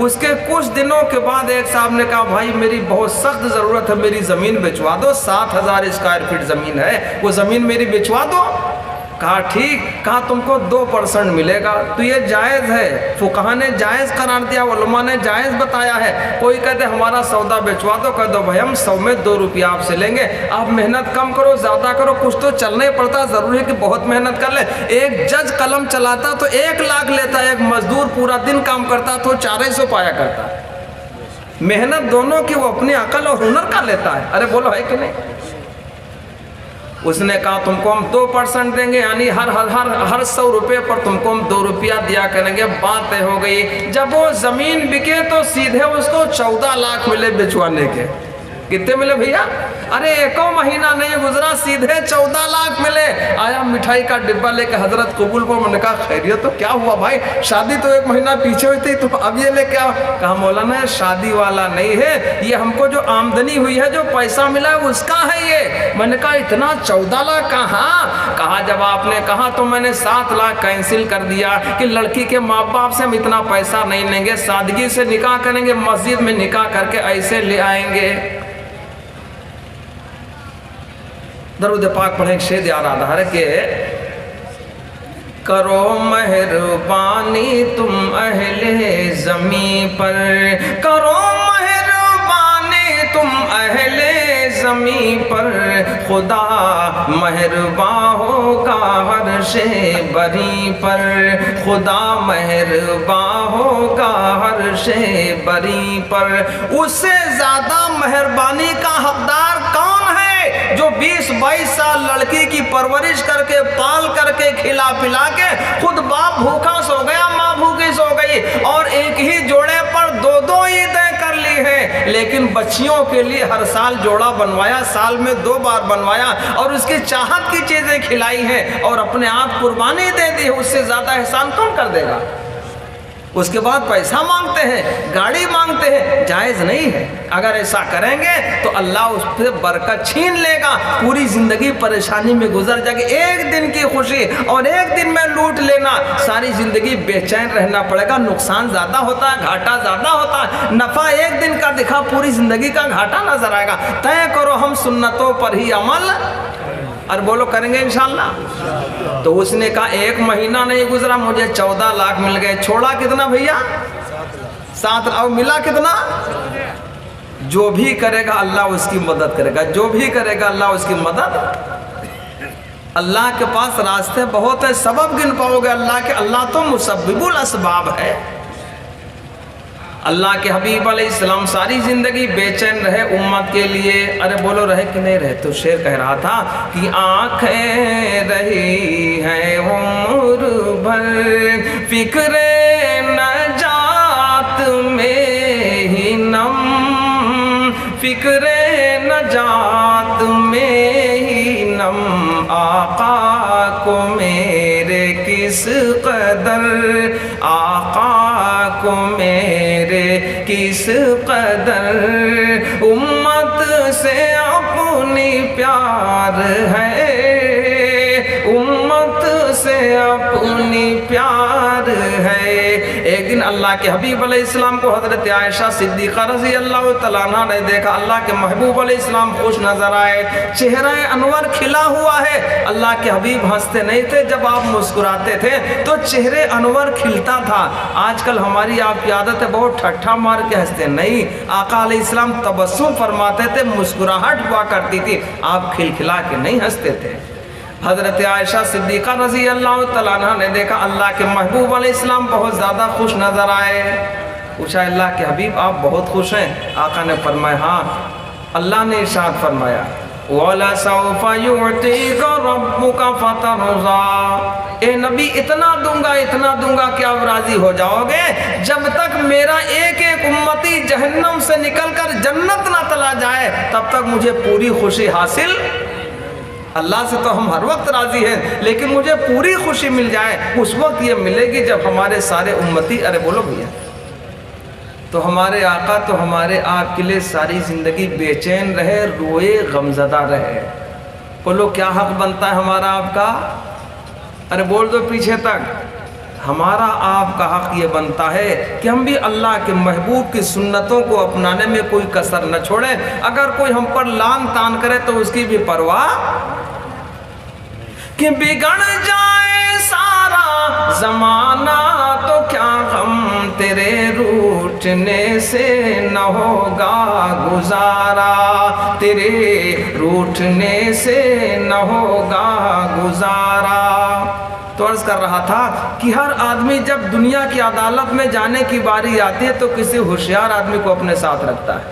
उसके कुछ दिनों के बाद एक साहब ने कहा, भाई मेरी बहुत सख्त ज़रूरत है, मेरी ज़मीन बेचवा दो, 7,000 स्क्वायर फीट ज़मीन है, वो ज़मीन मेरी बेचवा दो। कहा ठीक। कहा तुमको 2% मिलेगा। तो ये जायज़ है, फुकहा ने जायज़ करार दिया, उलमा ने जायज़ बताया है। कोई कहते हमारा सौदा बेचवा दो, कह दो भाई हम 100 में 2 रुपया आपसे लेंगे, आप मेहनत कम करो ज़्यादा करो, कुछ तो चलना ही पड़ता, ज़रूरी है कि बहुत मेहनत कर ले। एक जज कलम चलाता तो 1 लाख लेता, एक मजदूर पूरा दिन काम करता तो 400 पाया करता। मेहनत दोनों की वो अपनी अकल और हुनर का लेता है। अरे बोलो है कि नहीं? उसने कहा तुमको हम 2% देंगे, यानी हर 100 रुपये पर तुमको हम 2 रुपया दिया करेंगे। बात तय हो गई। जब वो ज़मीन बिके तो सीधे उसको 14 लाख मिले बेचवाने के। कितने मिले भैया? अरे 1 महीना नहीं गुजरा, सीधे 14 लाख मिले। आया मिठाई का डिब्बा लेके हजरत कबूल को। मैंने कहा खैरियत तो क्या हुआ भाई, शादी तो 1 महीना पीछे हुई थी, तो अब ये लेके आओ। कहा मौलाना शादी वाला नहीं है, ये हमको जो आमदनी हुई है, जो पैसा मिला है उसका है ये। मैंने कहा इतना 14 लाख कहाँ? कहा जब आपने कहा तो मैंने 7 लाख कैंसिल कर दिया कि लड़की के माँ बाप से हम इतना पैसा नहीं लेंगे, सादगी से निकाह करेंगे, मस्जिद में निकाह करके ऐसे ले आएंगे। दरूद पाक पढ़े, शेर याद आता है कि करो मेहरबानी तुम अहले ज़मीं पर, करो मेहरबानी तुम अहले ज़मीं पर, खुदा मेहरबान होगा हर शे बरी पर, खुदा मेहरबान होगा हर शे बरी पर। उससे ज़्यादा मेहरबानी का हकदार कौन है जो 20-22 साल लड़की की परवरिश करके, पाल करके, खिला पिला के खुद बाप भूखा सो गया, माँ भूखी सो गई, और एक ही जोड़े पर 2-2 ईदें कर ली है, लेकिन बच्चियों के लिए हर साल जोड़ा बनवाया, साल में 2 बार बनवाया, और उसकी चाहत की चीजें खिलाई हैं और अपने आप कुर्बानी दे दी है। उससे ज्यादा एहसान कौन कर देगा? उसके बाद पैसा मांगते हैं, गाड़ी मांगते हैं, जायज़ नहीं है। अगर ऐसा करेंगे तो अल्लाह उस पर बरकत छीन लेगा, पूरी ज़िंदगी परेशानी में गुजर जाएगी। एक दिन की खुशी और एक दिन में लूट लेना, सारी ज़िंदगी बेचैन रहना पड़ेगा। नुकसान ज़्यादा होता है, घाटा ज़्यादा होता है। नफ़ा एक दिन का दिखा, पूरी ज़िंदगी का घाटा नजर आएगा। तय करो हम सुन्नतों पर ही अमल, और बोलो करेंगे इंशाअल्लाह। तो उसने कहा 1 महीना नहीं गुजरा, मुझे 14 लाख मिल गए। छोड़ा कितना भैया? 7 लाख। मिला कितना? जो भी करेगा अल्लाह उसकी मदद करेगा, जो भी करेगा अल्लाह उसकी मदद। अल्लाह के पास रास्ते बहुत है, सबब गिन पाओगे अल्लाह के? अल्लाह तो मुसब्बिबुल असबाब है। अल्लाह के हबीब अलैहिस्सलाम सारी ज़िंदगी बेचैन रहे उम्मत के लिए। अरे बोलो रहे कि नहीं रहे? तो शेर कह रहा था कि आँखें रही हैं उम्र भर, फिक्रे नजात में ही नम, फिक्रे नजात में ही नम, आका को मेरे किस कदर, आका को मेरे किस कदर, उम्मत से अपनी प्यार है, उम्मत से अपनी प्यार है। एक दिन अल्लाह के हबीब अलैहिस्सलाम को हज़रत आयशा सिद्दीक़ा रज़ी अल्लाह तआला अन्हा ने देखा। अल्लाह के महबूब अलैहिस्सलाम खुश नजर आए, चेहरा अनवर खिला हुआ है। अल्लाह के हबीब हंसते नहीं थे, जब आप मुस्कुराते थे तो चेहरे अनवर खिलता था। आजकल हमारी आपकी आदत है बहुत ठट्ठा मार के हंसते, नहीं, आका अलैहिस्सलाम तबस्सुम फरमाते थे, मुस्कुराहट हुआ करती थी, आप खिलखिला के नहीं हंसते थे। हज़रत आयशा सिद्दीक़ा रज़ी अल्लाह तआला अन्हा ने देखा अल्लाह के महबूब अलैहिस्सलाम बहुत ज़्यादा खुश नज़र आए। पूछा अल्लाह के हबीब आप बहुत खुश हैं? आका ने फरमाया हाँ। अल्लाह ने इरशाद फरमाया वलसौफ़ युअतीका रब्बुका फतरज़ा, ए नबी इतना दूंगा कि आप राज़ी हो जाओगे। जब तक मेरा एक एक उम्मती जहन्नम से निकलकर जन्नत ना चला जाए तब तक मुझे पूरी खुशी हासिल। अल्लाह से तो हम हर वक्त राज़ी हैं, लेकिन मुझे पूरी खुशी मिल जाए उस वक्त ये मिलेगी जब हमारे सारे उम्मती, अरे बोलो भैया, तो हमारे आका तो हमारे आपके लिए सारी ज़िंदगी बेचैन रहे, रोए, गमज़दा रहे। बोलो क्या हक बनता है हमारा आपका? अरे बोल दो पीछे तक। हमारा आपका हक ये बनता है कि हम भी अल्लाह के महबूब की सुन्नतों को अपनाने में कोई कसर न छोड़ें। अगर कोई हम पर लान तान करे तो उसकी भी परवाह, कि बिगड़ जाए सारा ज़माना तो क्या गम तेरे रूठने से न होगा गुजारा, तेरे रूठने से न होगा गुजारा। तो अर्ज़ कर रहा था कि हर आदमी जब दुनिया की अदालत में जाने की बारी आती है तो किसी होशियार आदमी को अपने साथ रखता है।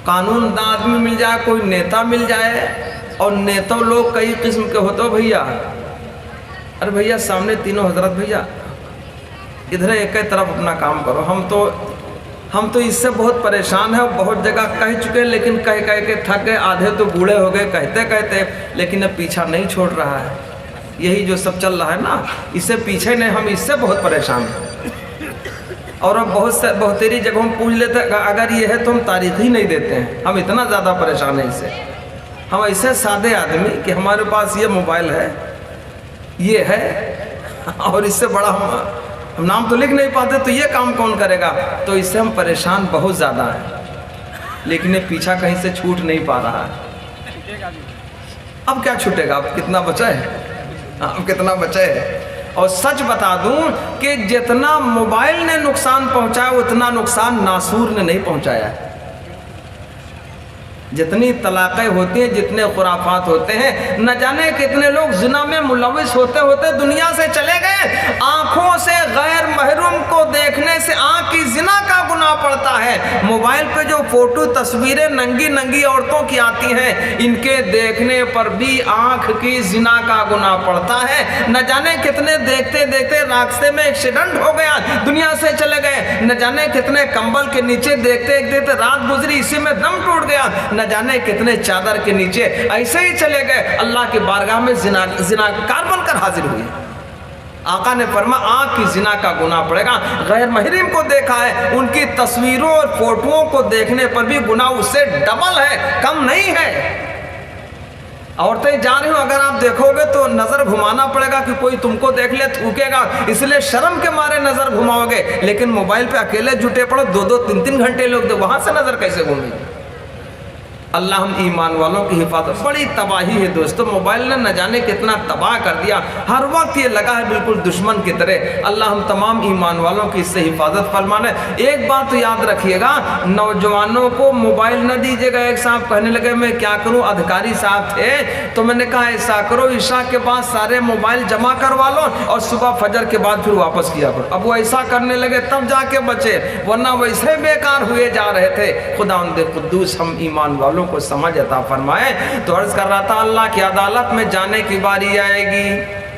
कानून दां आदमी मिल जाए, कोई नेता मिल जाए, और नेता लोग कई किस्म के होते हो भैया। अरे भैया सामने तीनों हजरत भैया इधर एक ही तरफ अपना काम करो। हम तो इससे बहुत परेशान हैं, बहुत जगह कह चुके हैं, लेकिन कह के थक गए, आधे तो बूढ़े हो गए कहते कहते, लेकिन अब पीछा नहीं छोड़ रहा है। यही जो सब चल रहा है ना, इससे पीछे नहीं, हम इससे बहुत परेशान हैं। और अब बहुतेरी जगहों में पूछ लेते अगर ये है तो हम तारीख ही नहीं देते हैं, हम इतना ज़्यादा परेशान हैं इससे। हम ऐसे सादे आदमी कि हमारे पास ये मोबाइल है, ये है, और इससे बड़ा हम नाम तो लिख नहीं पाते, तो ये काम कौन करेगा? तो इससे हम परेशान बहुत ज़्यादा हैं, लेकिन ये पीछा कहीं से छूट नहीं पा रहा है। अब क्या छूटेगा? अब कितना बचा है? अब कितना बचा है? और सच बता दूं कि जितना मोबाइल ने नुकसान पहुंचाया उतना नुकसान नासूर ने नहीं पहुंचाया है। जितनी तलाक़ें होती हैं, जितने खुराफात होते हैं, न जाने कितने लोग जिना में मुलविस होते होते दुनिया से चले गए। आंखों से गैर महरूम को देखने से आंख की जिना का गुनाह पड़ता है। मोबाइल पे जो फोटो तस्वीरें नंगी नंगी औरतों की आती हैं, इनके देखने पर भी आंख की जिना का गुनाह पड़ता है। न जाने कितने देखते देखते रास्ते में एक्सीडेंट हो गया, दुनिया से चले गए। न जाने कितने कंबल के नीचे देखते देखते रात गुजरी, इसी में दम टूट गया। न जाने कितने चादर के नीचे ऐसे ही चले गए, अल्लाह की बारगाह में जिनाकार बनकर हाजिर हुए। आका ने फरमा आँख की जिना का गुनाह पड़ेगा। गैर महरीम को देखा है, उनकी तस्वीरों और फोटोओं को देखने पर भी गुनाह उससे डबल है, कम नहीं है। औरतें जा रही हो, अगर आप देखोगे तो नज़र घुमाना पड़ेगा कि कोई तुमको देख ले थूकेगा, इसलिए शर्म के मारे नज़र घुमाओगे। लेकिन मोबाइल पे अकेले जुटे पड़ो, 2-2, 3-3 घंटे लोग, वहाँ से नज़र कैसे घूमेगी? अल्लाह हम ईमान वालों की हिफाजत। बड़ी तबाही है दोस्तों, मोबाइल ने न जाने कितना तबाह कर दिया। हर वक्त ये लगा है बिल्कुल दुश्मन की तरह। अल्लाह हम तमाम ईमान वालों की इससे हिफाजत फरमाने। एक बात तो याद रखिएगा, नौजवानों को मोबाइल न दीजिएगा। एक साहब कहने लगे मैं क्या करूं, अधिकारी साहब थे, तो मैंने कहा ऐसा करो, ईशा के बाद सारे मोबाइल जमा करवा लो और सुबह फजर के बाद फिर वापस किया करो। अब वो ऐसा करने लगे तब जाके बचे, वरना वैसे बेकार हुए जा रहे थे। खुदावंद कुद्दूस हम ईमान वालों को समझ अता फरमाए। तो अर्ज कर रहा था अल्लाह की अदालत में जाने की बारी आएगी।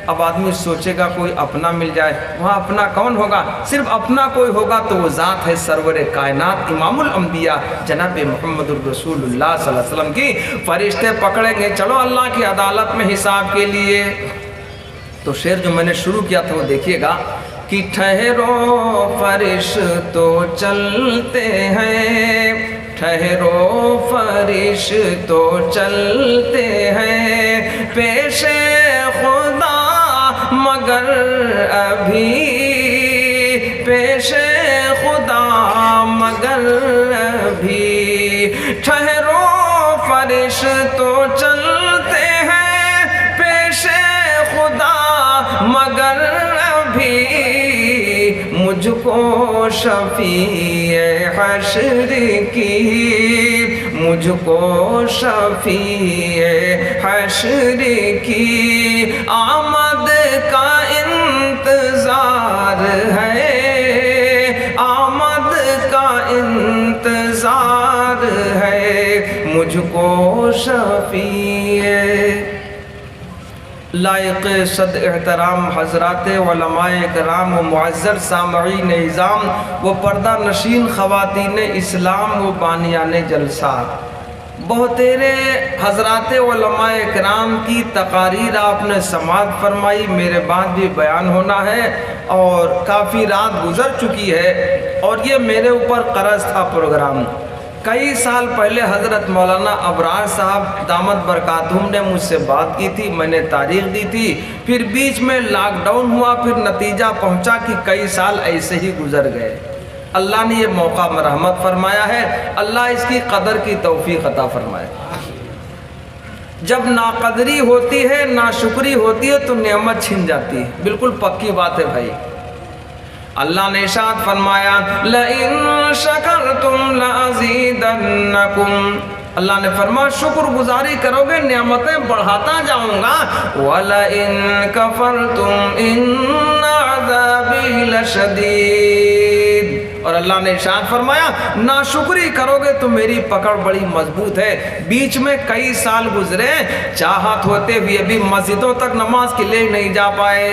अब आदमी सोचेगा कोई अपना मिल जाए, वहाँ अपना कौन होगा? सिर्फ अपना कोई होगा तो वो ज़ात है सरवर कायनात इमामुल अंबिया जनाब मुहम्मदुर रसूलुल्लाह सल्लल्लाहु अलैहि वसल्लम की। फरिश्ते पकड़ेंगे, चलो अल्लाह की अदालत में हिसाब के लिए। तो शेर जो मैंने शुरू किया था वो देखिएगा कि ठहरो फरिश्तो चलते हैं, ठहरो फरिश्तो चलते हैं, पेशे खुदा مگر ابھی پیش خدا مگر ابھی ٹھہرو فرشتوں چلتے ہیں پیش خدا مگر ابھی مجھ کو شفیع حشر کی مجھ کو شفیع حشر کی آمد کا انتظار ہے آمد کا انتظار ہے مجھ کو شفیع لائق صد احترام حضرات علماء کرام و معزز سامعین نظام و پردہ نشین خواتین اسلام و بانیان جلسات، بہتیرے حضرات علماء کرام کی تقاریر آپ نے سماعت فرمائی، میرے بعد بھی بیان ہونا ہے اور کافی رات گزر چکی ہے اور یہ میرے اوپر قرض تھا پروگرام۔ کئی سال پہلے حضرت مولانا ابرار صاحب دامت برکاتہم نے مجھ سے بات کی تھی، میں نے تاریخ دی تھی، پھر بیچ میں لاک ڈاؤن ہوا، پھر نتیجہ پہنچا کہ کئی سال ایسے ہی گزر گئے۔ اللہ نے یہ موقع مرحمت فرمایا ہے، اللہ اس کی قدر کی توفیق عطا فرمائے۔ جب ناقدری ہوتی ہے، ناشکری ہوتی ہے تو نعمت چھن جاتی ہے، بالکل پکی بات ہے بھائی۔ اللہ نے ارشاد فرمایا لَإِن شَكَرْتُمْ لَأَزِيدَنَّكُمْ، اللہ نے فرمایا شکر گزاری کرو گے نعمتیں بڑھاتا جاؤں گا، وَلَئِن كَفَرْتُمْ إِنَّ عَذَابِي لَشَدِيدٌ، اور اللہ نے ارشاد فرمایا ناشکری کرو گے تو میری پکڑ بڑی مضبوط ہے۔ بیچ میں کئی سال گزرے، چاہت ہوتے ہوئے بھی مسجدوں تک نماز کے لیے نہیں جا پائے۔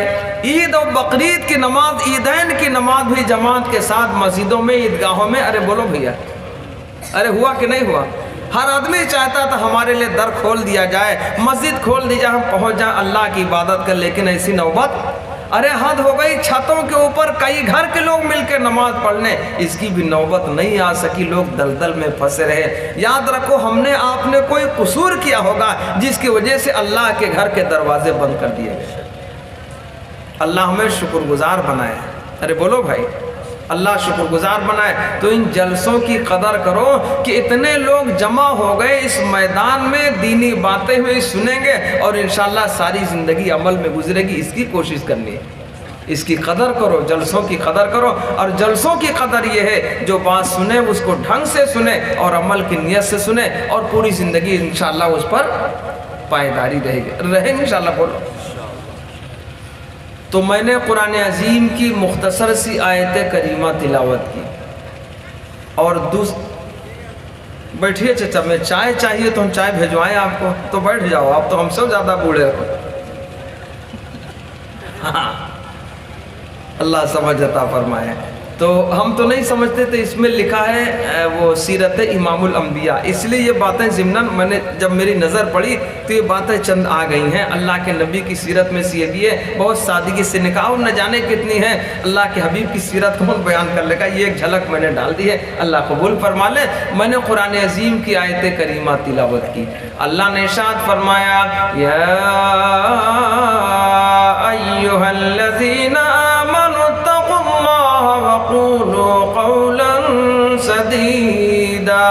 عید اور بقرعید کی نماز، عیدین کی نماز بھی جماعت کے ساتھ مسجدوں میں، عیدگاہوں میں، ارے بولو بھیا، ارے ہوا کہ نہیں ہوا؟ ہر آدمی چاہتا تھا ہمارے لیے در کھول دیا جائے، مسجد کھول دی جائے، ہم پہنچ جائیں اللہ کی عبادت کر، لیکن ایسی نوبت ارے حد ہو گئی، چھتوں کے اوپر کئی گھر کے لوگ مل کے نماز پڑھنے، اس کی بھی نوبت نہیں آ سکی، لوگ دلدل میں پھنسے رہے۔ یاد رکھو ہم نے آپ نے کوئی قصور کیا ہوگا جس کی وجہ سے اللہ کے گھر کے دروازے بند کر دیے گئے۔ اللہ ہمیں شکر گزار بنائے، ارے بولو بھائی، اللہ شکر گزار بنائے۔ تو ان جلسوں کی قدر کرو کہ اتنے لوگ جمع ہو گئے اس میدان میں، دینی باتیں ہوئی سنیں گے اور انشاءاللہ ساری زندگی عمل میں گزرے گی، اس کی کوشش کرنی ہے، اس کی قدر کرو، جلسوں کی قدر کرو۔ اور جلسوں کی قدر یہ ہے جو بات سنے اس کو ڈھنگ سے سنے اور عمل کی نیت سے سنے اور پوری زندگی انشاءاللہ اس پر پائیداری رہے گی انشاءاللہ۔ بولو۔ تو میں نے قرآن عظیم کی مختصر سی آیت کریمہ تلاوت کی اور بیٹھیے چچا، میں چائے چاہیے تو ہم چائے بھیجوائیں آپ کو، تو بیٹھ جاؤ، آپ تو ہم سے زیادہ بوڑھے ہو۔ ہاں اللہ سمجھ عطا فرمائے۔ تو ہم تو نہیں سمجھتے تھے، اس میں لکھا ہے وہ سیرت امام الانبیاء، اس لیے یہ باتیں ضمناً میں نے جب میری نظر پڑی تو یہ باتیں چند آ گئی ہیں۔ اللہ کے نبی کی سیرت میں سے یہ بھی ہے، بہت سادگی سے نکاح اور نہ جانے کتنی ہے، اللہ کے حبیب کی سیرت کون بیان کر لے گا، یہ ایک جھلک میں نے ڈال دی ہے، اللہ قبول فرما لے۔ میں نے قرآن عظیم کی آیت کریمہ تلاوت کی، اللہ نے ارشاد فرمایا یا ایھا الذین آمنوا اتقوا اللہ وقولوا قولا سدیدا،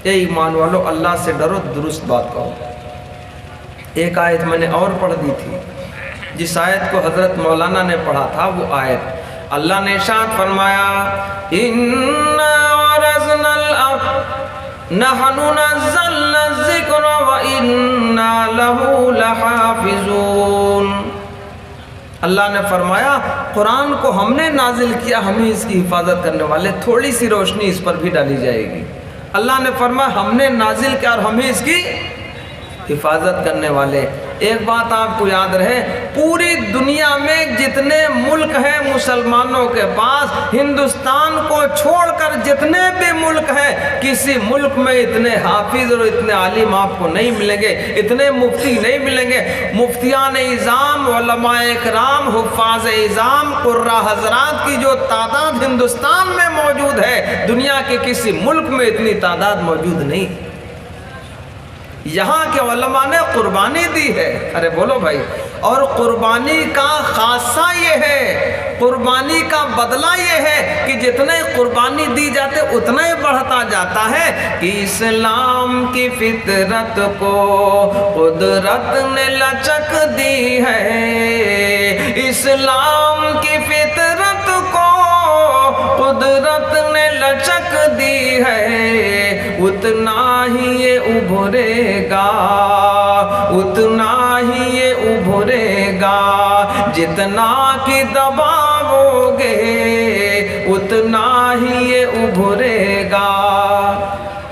اے ایمان والو اللہ سے ڈرو، درست بات کہو۔ ایک آیت میں نے اور پڑھ دی تھی، جس آیت کو حضرت مولانا نے پڑھا تھا، وہ آیت اللہ نے ارشاد فرمایا اِنَّا عَرَضْنَا نَحْنُ نَزَّلْنَا الذِّكْرَ وَإِنَّا لَهُ لَحَافِظُونَ، اللہ نے فرمایا قرآن کو ہم نے نازل کیا، ہمیں اس کی حفاظت کرنے والے، تھوڑی سی روشنی اس پر بھی ڈالی جائے گی۔ اللہ نے فرمایا ہم نے نازل کیا اور ہمیں اس کی حفاظت کرنے والے۔ ایک بات آپ کو یاد رہے، پوری دنیا میں جتنے ملک ہیں مسلمانوں کے پاس، ہندوستان کو چھوڑ کر جتنے بھی ملک ہیں، کسی ملک میں اتنے حافظ اور اتنے عالم آپ کو نہیں ملیں گے، اتنے مفتی نہیں ملیں گے۔ مفتیان اعظام، علماء اکرام، حفاظ اعظام، قراء حضرات کی جو تعداد ہندوستان میں موجود ہے، دنیا کے کسی ملک میں اتنی تعداد موجود نہیں۔ یہاں کے علماء نے قربانی دی ہے، ارے بولو بھائی، اور قربانی کا خاصہ یہ ہے، قربانی کا بدلہ یہ ہے کہ جتنے قربانی دی جاتے اتنا ہی بڑھتا جاتا ہے کہ اسلام کی فطرت کو قدرت نے لچک دی ہے، اسلام کی فطرت کو قدرت نے لچک دی ہے، اتنا ہی یہ ابھرے گا، اتنا ہی یہ ابھرے گا، جتنا کہ دباؤ گے اتنا ہی یہ ابھرے گا۔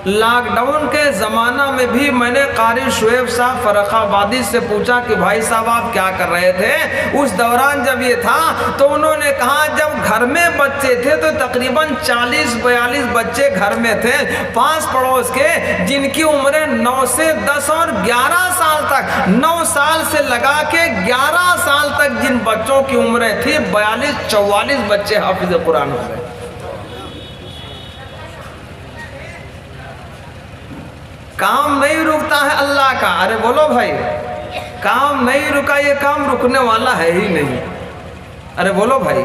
لاک ڈاؤن کے زمانہ میں بھی میں نے قاری شعیب صاحب فرخ آبادی سے پوچھا کہ بھائی صاحب آپ کیا کر رہے تھے اس دوران جب یہ تھا، تو انہوں نے کہا جب گھر میں بچے تھے تو تقریباً 40-42 بچے گھر میں تھے پاس پڑوس کے، جن کی عمریں 9 سے 10 اور 11 سال تک، 9 سال سے لگا کے 11 سال تک جن بچوں کی عمریں تھی 42-44 بچے حافظ قرآن ہو گئے۔ کام نہیں رکتا ہے اللہ کا، ارے بولو بھائی، کام نہیں رکا، یہ کام رکنے والا ہے ہی نہیں، ارے بولو بھائی۔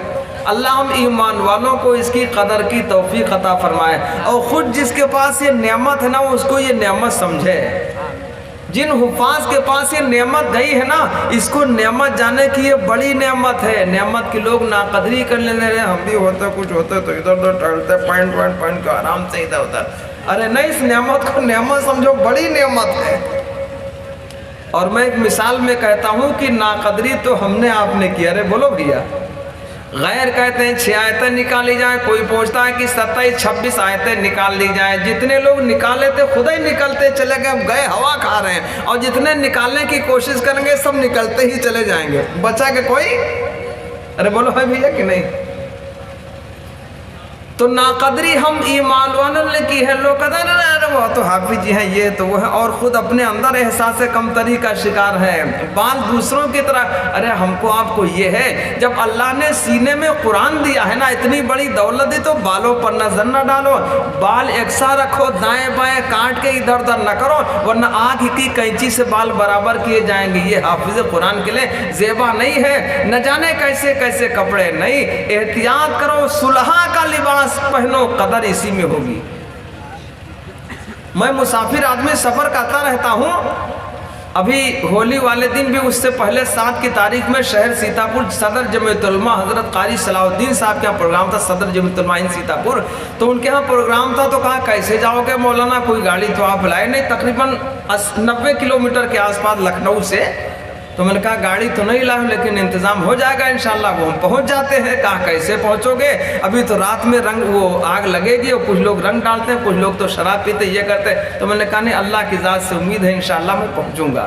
اللہ ہم ایمان والوں کو اس کی قدر کی توفیق عطا فرمائے، اور خود جس کے پاس یہ نعمت ہے نا اس کو یہ نعمت سمجھے۔ جن حفاظ کے پاس یہ نعمت گئی ہے نا، اس کو نعمت جانے کی یہ بڑی نعمت ہے۔ نعمت کی لوگ ناقدری کر لینے رہے، ہم بھی ہوتے کچھ ہوتے تو ادھر ادھر ٹہلتے پوائنٹ کے آرام سے ادھر ادھر، ارے نہیں، اس نعمت کو نعمت سمجھو، بڑی نعمت ہے۔ اور میں ایک مثال میں کہتا ہوں کہ ناقدری تو ہم نے آپ نے کی، ارے بولو بھیا، غیر کہتے ہیں 6 آیتیں نکالی جائیں، کوئی پوچھتا ہے کہ 27-26 آیتیں نکال لی جائیں، جتنے لوگ نکالے تھے خدا ہی نکلتے چلے گئے، اب گئے ہوا کھا رہے ہیں، اور جتنے نکالنے کی کوشش کریں گے سب نکلتے ہی چلے جائیں گے، بچا کہ کوئی؟ ارے بولو بھائی بھیا کہ نہیں؟ تو ناقدری ہم ایمان والوں نے کی ہے، لوگ کہتے ہیں ارے وہ تو حافظ جی ہیں، یہ تو وہ ہے، اور خود اپنے اندر احساس کمتری کا شکار ہے، بال دوسروں کی طرح۔ ارے ہم کو آپ کو یہ ہے، جب اللہ نے سینے میں قرآن دیا ہے نا، اتنی بڑی دولت دی، تو بالوں پر نظر نہ ڈالو، بال یکساں رکھو، دائیں بائیں کاٹ کے ادھر ادھر نہ کرو، ورنہ آنکھ کی کینچی سے بال برابر کیے جائیں گے۔ یہ حافظ قرآن کے لیے زیبا نہیں ہے، نہ جانے کیسے کیسے کپڑے، نہیں، احتیاط کرو، صلحہ کا لباس پہنو، قدر اسی میں ہوگی۔ میں مسافر آدمی سفر کرتا رہتا ہوں، ابھی ہولی والے دن بھی اس سے پہلے 7 کی تاریخ میں شہر سیتاپور صدر جمعیت العلماء حضرت قاری صلاح الدین صاحب کے یہاں پروگرام تھا، صدر جمعیت العلماء سیتاپور، تو ان کے ہاں پروگرام تھا، تو کہا کیسے جاؤ گے مولانا، کوئی گاڑی تو آپ لائے نہیں، تقریباً 90 کلومیٹر کے آس پاس لکھنؤ سے، تو میں نے کہا گاڑی تو نہیں لاؤ لیکن انتظام ہو جائے گا انشاءاللہ۔ وہ ہم پہنچ جاتے ہیں، کہا کیسے پہنچو گے، ابھی تو رات میں رنگ وہ آگ لگے گی، اور کچھ لوگ رنگ ڈالتے ہیں، کچھ لوگ تو شراب پیتے، یہ کرتے، تو میں نے کہا نہیں، اللہ کی ذات سے امید ہے انشاءاللہ میں پہنچوں گا۔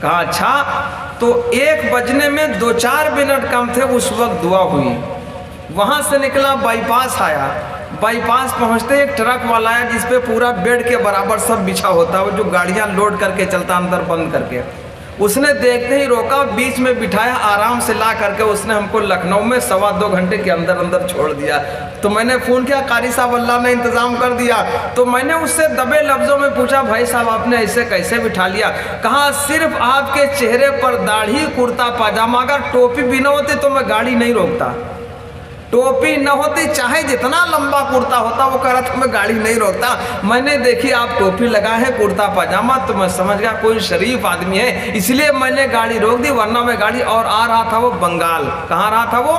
کہا اچھا، تو 1 بجنے میں 2-4 منٹ کم تھے، اس وقت دعا ہوئی، وہاں سے نکلا، بائی پاس آیا، بائی پاس پہنچتے ایک ٹرک والا آیا جس پہ پورا بیڈ کے برابر سب بچھا ہوتا ہے، وہ جو گاڑیاں لوڈ کر کے چلتا اندر بند کر کے، اس نے دیکھتے ہی روکا، بیچ میں بٹھایا، آرام سے لا کر کے اس نے ہم کو لکھنؤ میں 2.25 گھنٹے کے اندر چھوڑ دیا۔ تو میں نے فون کیا، قاری صاحب اللہ نے انتظام کر دیا، تو میں نے اس سے دبے لفظوں میں پوچھا بھائی صاحب آپ نے ایسے کیسے بٹھا لیا؟ کہا صرف آپ کے چہرے پر داڑھی، کرتا پاجامہ، اگر ٹوپی بھی نہ ہوتی تو میں گاڑی نہیں روکتا، ٹوپی نہ ہوتی چاہے جتنا لمبا کرتا ہوتا، وہ کہہ رہا تھا میں گاڑی نہیں روکتا۔ میں نے دیکھی آپ ٹوپی لگائے ہیں، کرتا پاجامہ، تو میں سمجھ گیا کوئی شریف آدمی ہے، اس لیے میں نے گاڑی روک دی، ورنہ میں گاڑی، اور آ رہا تھا وہ بنگال، کہاں رہا تھا وہ؟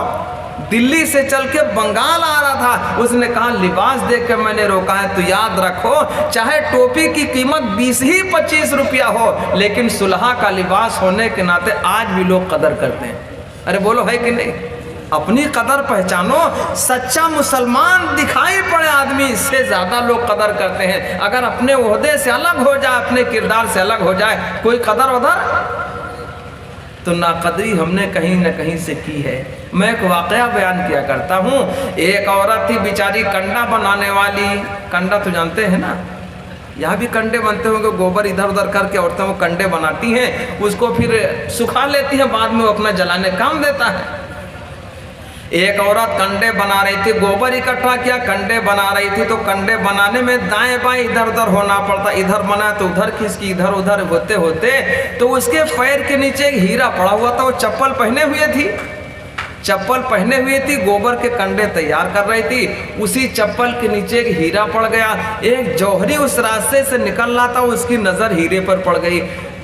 دلی سے چل کے بنگال آ رہا تھا۔ اس نے کہا لباس دیکھ کے میں نے روکا ہے، تو یاد رکھو چاہے ٹوپی کی قیمت 20 ہی 25 روپیہ ہو، لیکن صلحہ کا لباس ہونے کے ناطے آج بھی لوگ قدر کرتے ہیں۔ ارے بولو ہے کہ نہیں؟ اپنی قدر پہچانو، سچا مسلمان دکھائی پڑے آدمی، اس سے زیادہ لوگ قدر کرتے ہیں۔ اگر اپنے عہدے سے الگ ہو جائے، اپنے کردار سے الگ ہو جائے، کوئی قدر ادھر، تو ناقدری ہم نے کہیں نہ کہیں سے کی ہے۔ میں ایک واقعہ بیان کیا کرتا ہوں، ایک عورت تھی بیچاری کنڈا بنانے والی، کنڈا تو جانتے ہیں نا، یہاں بھی کنڈے بنتے ہوں گے، گوبر ادھر ادھر کر کے عورتیں وہ کنڈے بناتی ہیں، اس کو پھر سکھا لیتی ہیں، بعد میں وہ اپنا جلانے کام دیتا ہے۔ एक औरत कंडे बना रही थी, गोबर इकट्ठा किया, कंडे बना रही थी, तो कंडे बनाने में दाएं बाएं इधर उधर होना पड़ता, इधर बना तो उधर खिसकी, इधर उधर होते होते तो उसके पैर के नीचे एक हीरा पड़ा हुआ था। वो चप्पल पहने हुए थी, चप्पल पहने हुई थी, गोबर के कंडे तैयार कर रही थी, उसी चप्पल के नीचे एक हीरा पड़ गया। एक जौहरी उस रास्ते से निकल रहा था, उसकी नजर हीरे पर पड़ गई।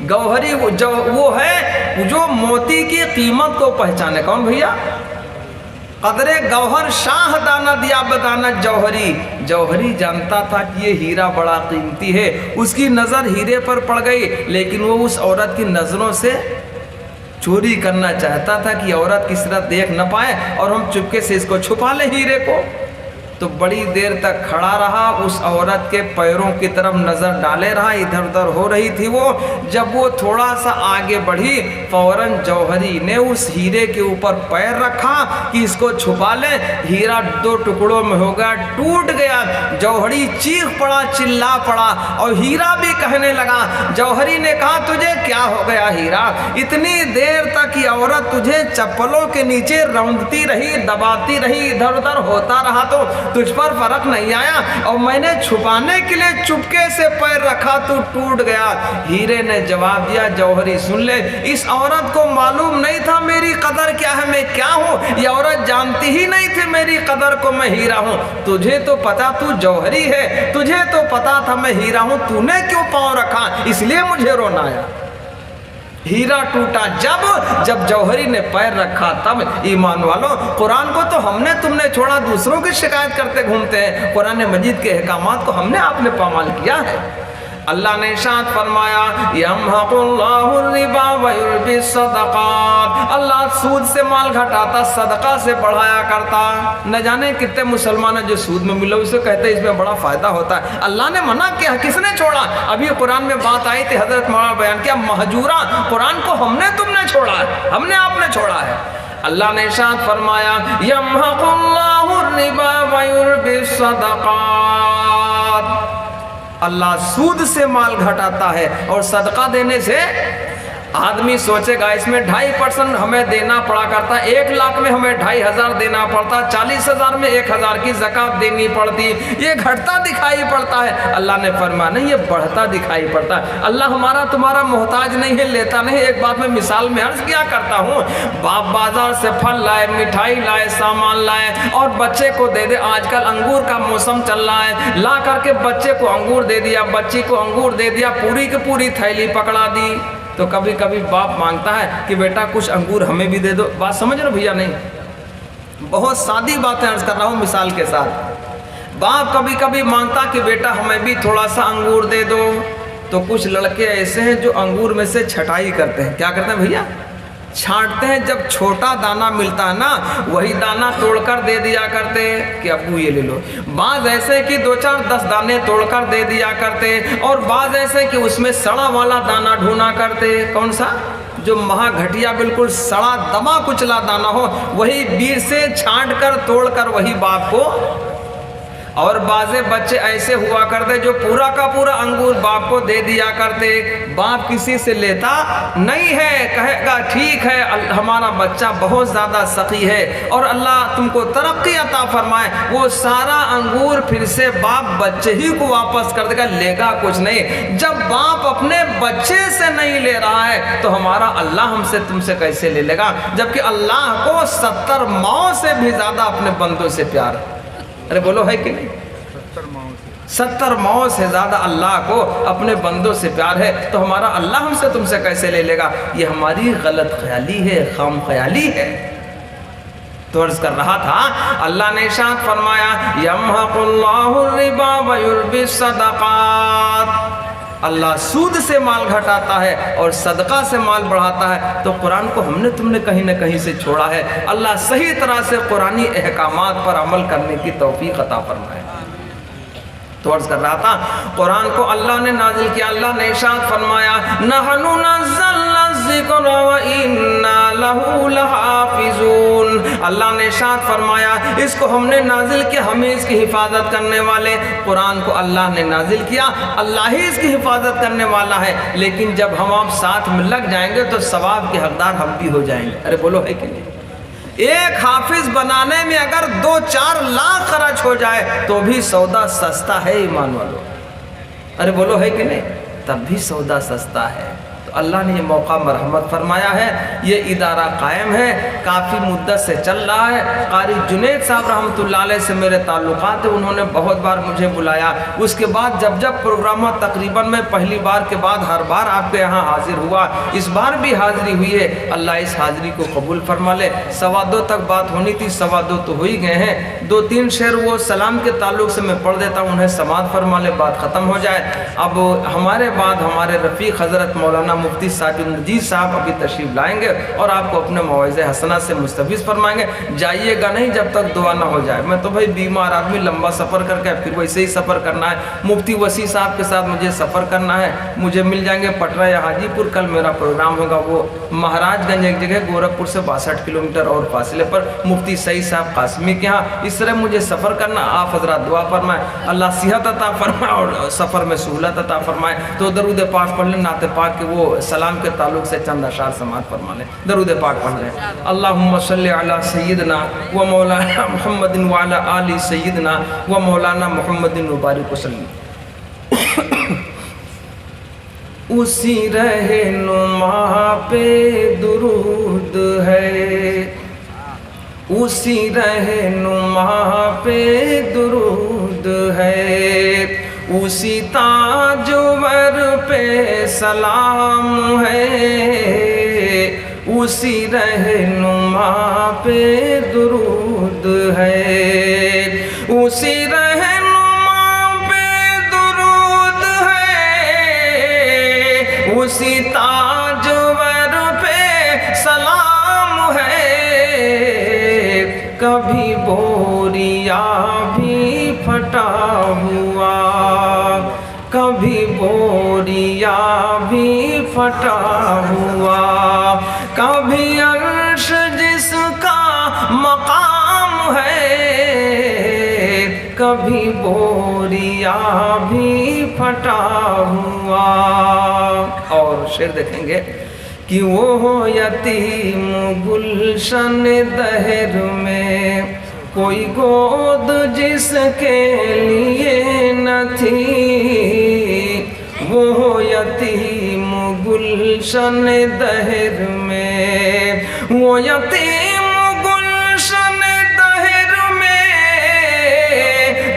गौहरी वो है जो मोती की कीमत को पहचाने। कौन भैया? कदरे गौहर शाह दाना दिया बदाना जौहरी। जौहरी जानता था कि ये हीरा बड़ा कीमती है, उसकी नजर हीरे पर पड़ गई, लेकिन वो उस औरत की नजरों से चोरी करना चाहता था कि औरत किसी तरह देख न पाए और हम चुपके से इसको छुपा ले हीरे को। तो बड़ी देर तक खड़ा रहा, उस औरत के पैरों की तरफ नजर डाले रहा, इधर उधर हो रही थी वो। जब वो थोड़ा सा आगे बढ़ी, फौरन जौहरी ने उस हीरे के ऊपर पैर रखा कि इसको छुपा ले। हीरा दो टुकड़ों में हो गया, टूट गया। जौहरी चीख पड़ा, चिल्ला पड़ा और हीरा भी कहने लगा। जौहरी ने कहा, तुझे क्या हो गया हीरा? इतनी देर तक ये औरत तुझे चप्पलों के नीचे रौंदती रही, दबाती रही, इधर उधर होता रहा तो तुझ पर फर्क नहीं आया, और मैंने छुपाने के लिए चुपके से पैर रखा तो टूट गया। हीरे ने जवाब दिया, जौहरी सुन ले, इस औरत को मालूम नहीं था मेरी कदर क्या है, मैं क्या हूँ। ये औरत जानती ही नहीं थी मेरी कदर को, मैं हीरा हूँ। तुझे तो पता तू जौहरी है, तुझे तो पता था मैं हीरा हूँ, तूने क्यों पाँव रखा? इसलिए मुझे रोना आया। हीरा टूटा जब जौहरी ने पैर रखा तब। ईमान वालों, कुरान को तो हमने तुमने छोड़ा, दूसरों की शिकायत करते घूमते हैं। कुरान मजीद के अहकामात को हमने आपने पामाल किया है। अल्लाह ने इरशाद फरमाया, यमहकुल्लाहु रिबा व युरबी सदक़ात। अल्लाह सूद से माल घटाता, सदका से बढ़ाया करता। न जाने कितने मुसलमान हैं जो सूद में मिले उसे कहते हैं इसमें बड़ा फायदा होता है। अल्लाह ने मना किया, किसने छोड़ा? अभी कुरान में बात आई थी, हजरत मौलाना बयान किया, महजूरा। कुरान को हमने तुमने छोड़ा है, हमने आपने छोड़ा है। अल्लाह ने इरशाद फरमाया, यमहकुल्लाहु रिबा व युरबी सदक़ात। अल्लाह सूद से माल घटाता है और सदका देने से आदमी सोचेगा इसमें 2.5% हमें देना पड़ा करता, 1 लाख में हमें 2,500 देना पड़ता, 40,000 में 1,000 की ज़कात देनी पड़ती, ये घटता दिखाई पड़ता है। अल्लाह ने फरमाया नहीं, ये बढ़ता दिखाई पड़ता है। अल्लाह हमारा तुम्हारा मोहताज नहीं है, लेता नहीं। एक बात मैं मिसाल में अर्ज किया करता हूँ, बाप बाजार से फल लाए, मिठाई लाए, सामान लाए और बच्चे को दे दे। आजकल अंगूर का मौसम चल रहा है, ला करके बच्चे को अंगूर दे दिया, बच्ची को अंगूर दे दिया, पूरी की पूरी थैली पकड़ा दी। तो कभी कभी बाप मांगता है कि बेटा कुछ अंगूर हमें भी दे दो। बात समझ रहे हो भैया? नहीं, बहुत सादी बातें अर्ज कर रहा हूँ मिसाल के साथ। बाप कभी कभी मांगता कि बेटा हमें भी थोड़ा सा अंगूर दे दो। तो कुछ लड़के ऐसे हैं जो अंगूर में से छटाई करते हैं। क्या करते हैं भैया? छांटते हैं। जब छोटा दाना मिलता है ना, वही दाना तोड़कर दे दिया करते कि अब्बू ये ले लो। बाज ऐसे कि 2-4-10 दाने तोड़कर दे दिया करते, और बाज ऐसे कि उसमें सड़ा वाला दाना ढूंढा करते। कौन सा? जो महा घटिया बिल्कुल सड़ा दबा कुचला दाना हो, वही बीज से छांट कर तोड़ कर वही बाप को। और बाजे बच्चे ऐसे हुआ करते जो पूरा का पूरा अंगूर बाप को दे दिया करते। बाप किसी से लेता नहीं है, कहेगा ठीक है हमारा बच्चा बहुत ज़्यादा सखी है और अल्लाह तुमको तरक्की अता फरमाए। वो सारा अंगूर फिर से बाप बच्चे ही को वापस कर देगा, लेगा कुछ नहीं। जब बाप अपने बच्चे से नहीं ले रहा है तो हमारा अल्लाह हमसे तुमसे कैसे ले लेगा? जबकि अल्लाह को 70 माओ से भी ज़्यादा अपने बंदों से प्यार है। अरे बोलो है कि नहीं? 70 माओ से ज़्यादा अल्लाह को अपने बंदों से प्यार है, तो हमारा अल्लाह हमसे तुमसे कैसे ले लेगा? ये हमारी गलत ख्याली है, खाम ख्याली है। तो अर्ज कर रहा था, अल्लाह ने इरशाद फरमाया, यमहकुल्लाहु रिबा व युरबी सदक़ात। अल्लाह सूद से माल घटाता है और सदका से माल बढ़ाता है। तो कुरान को हमने तुमने कहीं न कहीं से छोड़ा है। अल्लाह सही तरह से कुरानी अहकामात पर अमल करने की तौफीक अता फरमाए। तो अर्ज कर रहा था, कुरान को अल्लाह ने नाजिल किया। अल्लाह ने इरशाद फरमाया, नहनु नज़्ज़लना ज़िक्र व इन्ना लहू लहाफ़िज़ून। अल्लाह ने इरशाद फरमाया, इसको हमने नाजिल किया, हमें इसकी हिफाजत करने वाले। कुरान को अल्लाह ने नाजिल किया, अल्लाह ही इसकी हिफाजत करने वाला है। लेकिन जब हम आप साथ में लग जाएंगे तो सवाब के हकदार हम भी हो जाएंगे। अरे बोलो है कि नहीं? ایک حافظ بنانے میں اگر 2-4 لاکھ خرچ ہو جائے تو بھی سودا سستا ہے ایمان والو. ارے بولو ہے کہ نہیں؟ تب بھی سودا سستا ہے. تو اللہ نے یہ موقع مرحمت فرمایا ہے. یہ ادارہ قائم ہے, کافی مدت سے چل رہا ہے. قاری جنید صاحب رحمۃ اللہ علیہ سے میرے تعلقات ہیں, انہوں نے بہت بار مجھے بلایا. اس کے بعد جب پروگرام تقریباً میں پہلی بار کے بعد ہر بار آپ کے یہاں حاضر ہوا, اس بار بھی حاضری ہوئی ہے. اللہ اس حاضری کو قبول فرما لے. 2:15 تک بات ہونی تھی, 2:15 تو ہو ہی گئے ہیں. 2-3 شعر وہ سلام کے تعلق سے میں پڑھ دیتا ہوں, انہیں سماعت فرما لے, بات ختم ہو جائے. اب ہمارے بعد ہمارے رفیق حضرت مولانا مفتی ساجد نذیر صاحب ابھی تشریف لائیں گے اور آپ کو اپنے موعظہ حسنہ سے مستفیض فرمائیں گے. جائیے گا نہیں جب تک دعا نہ ہو جائے. میں تو بھائی بیمار آدمی, لمبا سفر کر کے پھر ویسے ہی سفر کرنا ہے. مفتی وسیع صاحب کے ساتھ مجھے سفر کرنا ہے. مجھے مل جائیں گے پٹنہ یا حاجی پور. کل میرا پروگرام ہوگا وہ مہاراج گنج, ایک جگہ گورکھپور سے 62 کلومیٹر اور فاصلے پر, مفتی سعید صاحب قاسمی کے ہاں. اس طرح مجھے سفر کرنا. آپ حضرات دعا فرمائیں اللہ صحت عطا فرمائے اور سفر میں سہولت عطا فرمائے. تو درود پاک پڑھ لیں, نعت پاک کے وہ سلام کے تعلق سے چند اشعار سماعت فرما لیں. درود پاک پڑھ لیں. اللہم صلی علی سیدنا و مولانا محمد وعلی آل سیدنا و مولانا محمد وبارک وسلم. اسی رہنما پہ درود ہے, اسی رہنما پہ درود ہے, اسی تاجور پہ سلام ہے, اسی رہنما پہ درود ہے, اسی رہنما پہ درود ہے, اسی تاجور پہ سلام ہے. کبھی بوریا بھی پھٹا ہوا, کبھی بوریا بھی پھٹا ہوا, کبھی عرش جس کا مقام ہے, کبھی بوریا بھی پھٹا ہوا. اور شعر دیکھیں گے کہ وہ ہو یتیم گلشن دہر میں, کوئی گود جس کے لیے نہ تھی. وہ ہو یتیم گلشن دہر میں, وہ یتیم گلشن دہر میں,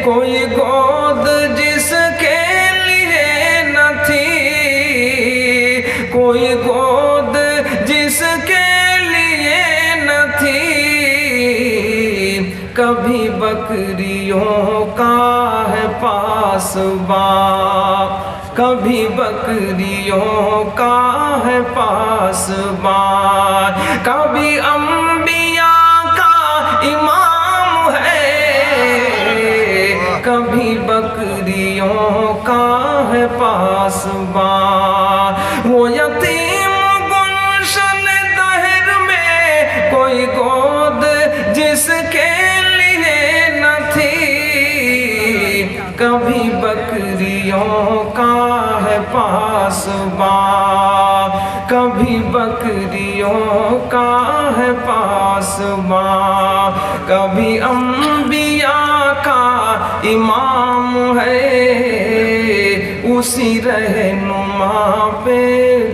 کوئی گود جس کے لیے نہ تھی, کوئی گود جس کے لیے نہ تھی. کبھی بکریوں کا ہے پاسباں, کبھی بکریوں کا ہے پاسباں, کبھی انبیاء کا امام ہے, کبھی بکریوں کا ہے پاسباں. وہ یتیم گلشن دہر میں, کوئی گود جس کے لیے نہ تھی. کبھی بکریوں کا ہے پاسباں, کبھی بکریوں کا ہے پاسباں, کبھی انبیاء کا امام ہے. اسی رہنما پہ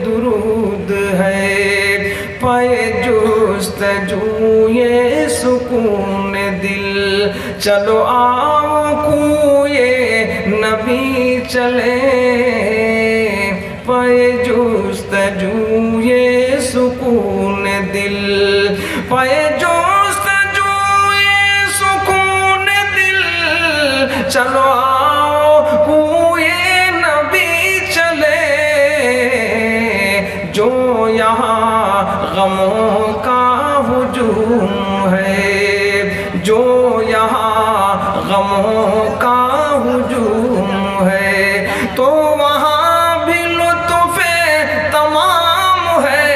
درود ہے, پائے جستجوئے سکون دل, چلو آؤ کوئے نبی چلے. پائے جستجوئے سکون دل, پائے جستجوئے سکون دل, چلو آؤ کوئے نبی چلے. جو یہاں غموں کا ہجوم ہے, جو یہاں غموں کا ہجوم ہے, تو وہاں بھی لطف تمام ہے.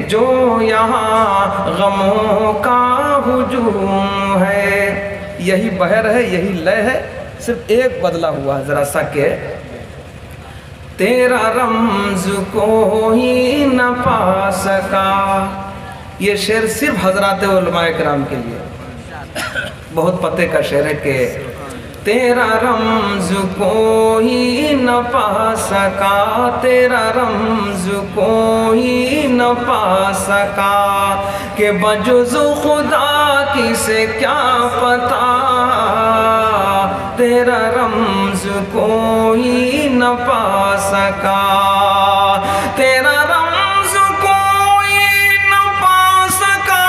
جو یہاں غموں کا ہجوم ہے. یہی بہر ہے, یہی لے ہے, صرف ایک بدلا ہوا ذرا سا کہ تیرا رمز کوئی نہ پا سکا, یہ شعر صرف حضرات علماء کرام کے لیے، بہت پتے کا شعر ہے کہ تیرا رمز کوئی نہ پا سکا، تیرا رمز کوئی نہ پا سکا، کہ بجز خدا کسے کیا پتا، تیرا رمز کوئی نہ پا سکا، تیرا رمز کوئی نہ پا سکا،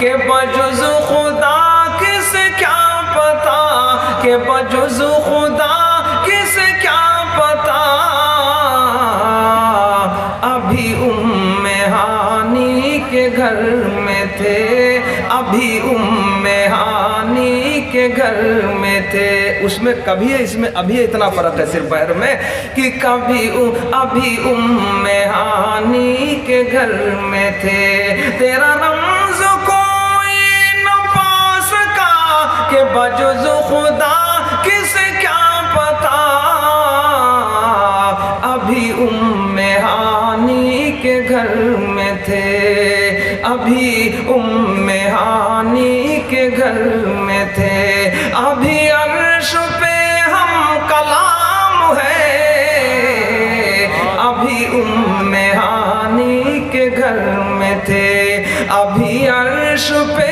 کہ بجز خدا کسے کیا پتا، کہ بجز خدا کسے کیا پتا، ابھی ہانی کے گھر میں تھے، ابھی ہانی کے گھر میں تھے، اس میں کبھی ہے، اس میں ابھی ہے، اتنا فرق ہے صرف بہر میں، کہ کبھی ابھی ہانی کے گھر میں تھے، تیرا رمز کوئی نہ پا سکا، کہ بجز خدا کسے کیا پتا، ابھی ہانی کے گھر میں تھے، ابھی ہانی کے گھر میں تھے، ابھی عرش پہ ہم کلام ہے، ابھی ہانی کے گھر میں تھے، ابھی عرش پہ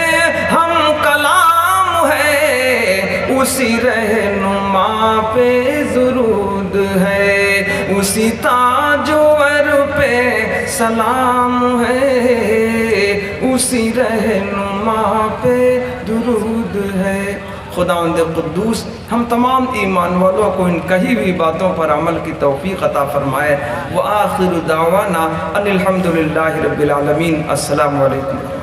ہم کلام ہے، اسی رہنما پہ درود ہے، اسی تاجور پہ سلام ہے، اسی رہنما پہ درود ہے۔ خداوند قدوس ہم تمام ایمان والوں کو ان کہی ہوئی باتوں پر عمل کی توفیق عطا فرمائے۔ وآخر دعوانا ان الحمدللہ رب العالمین۔ السلام علیکم۔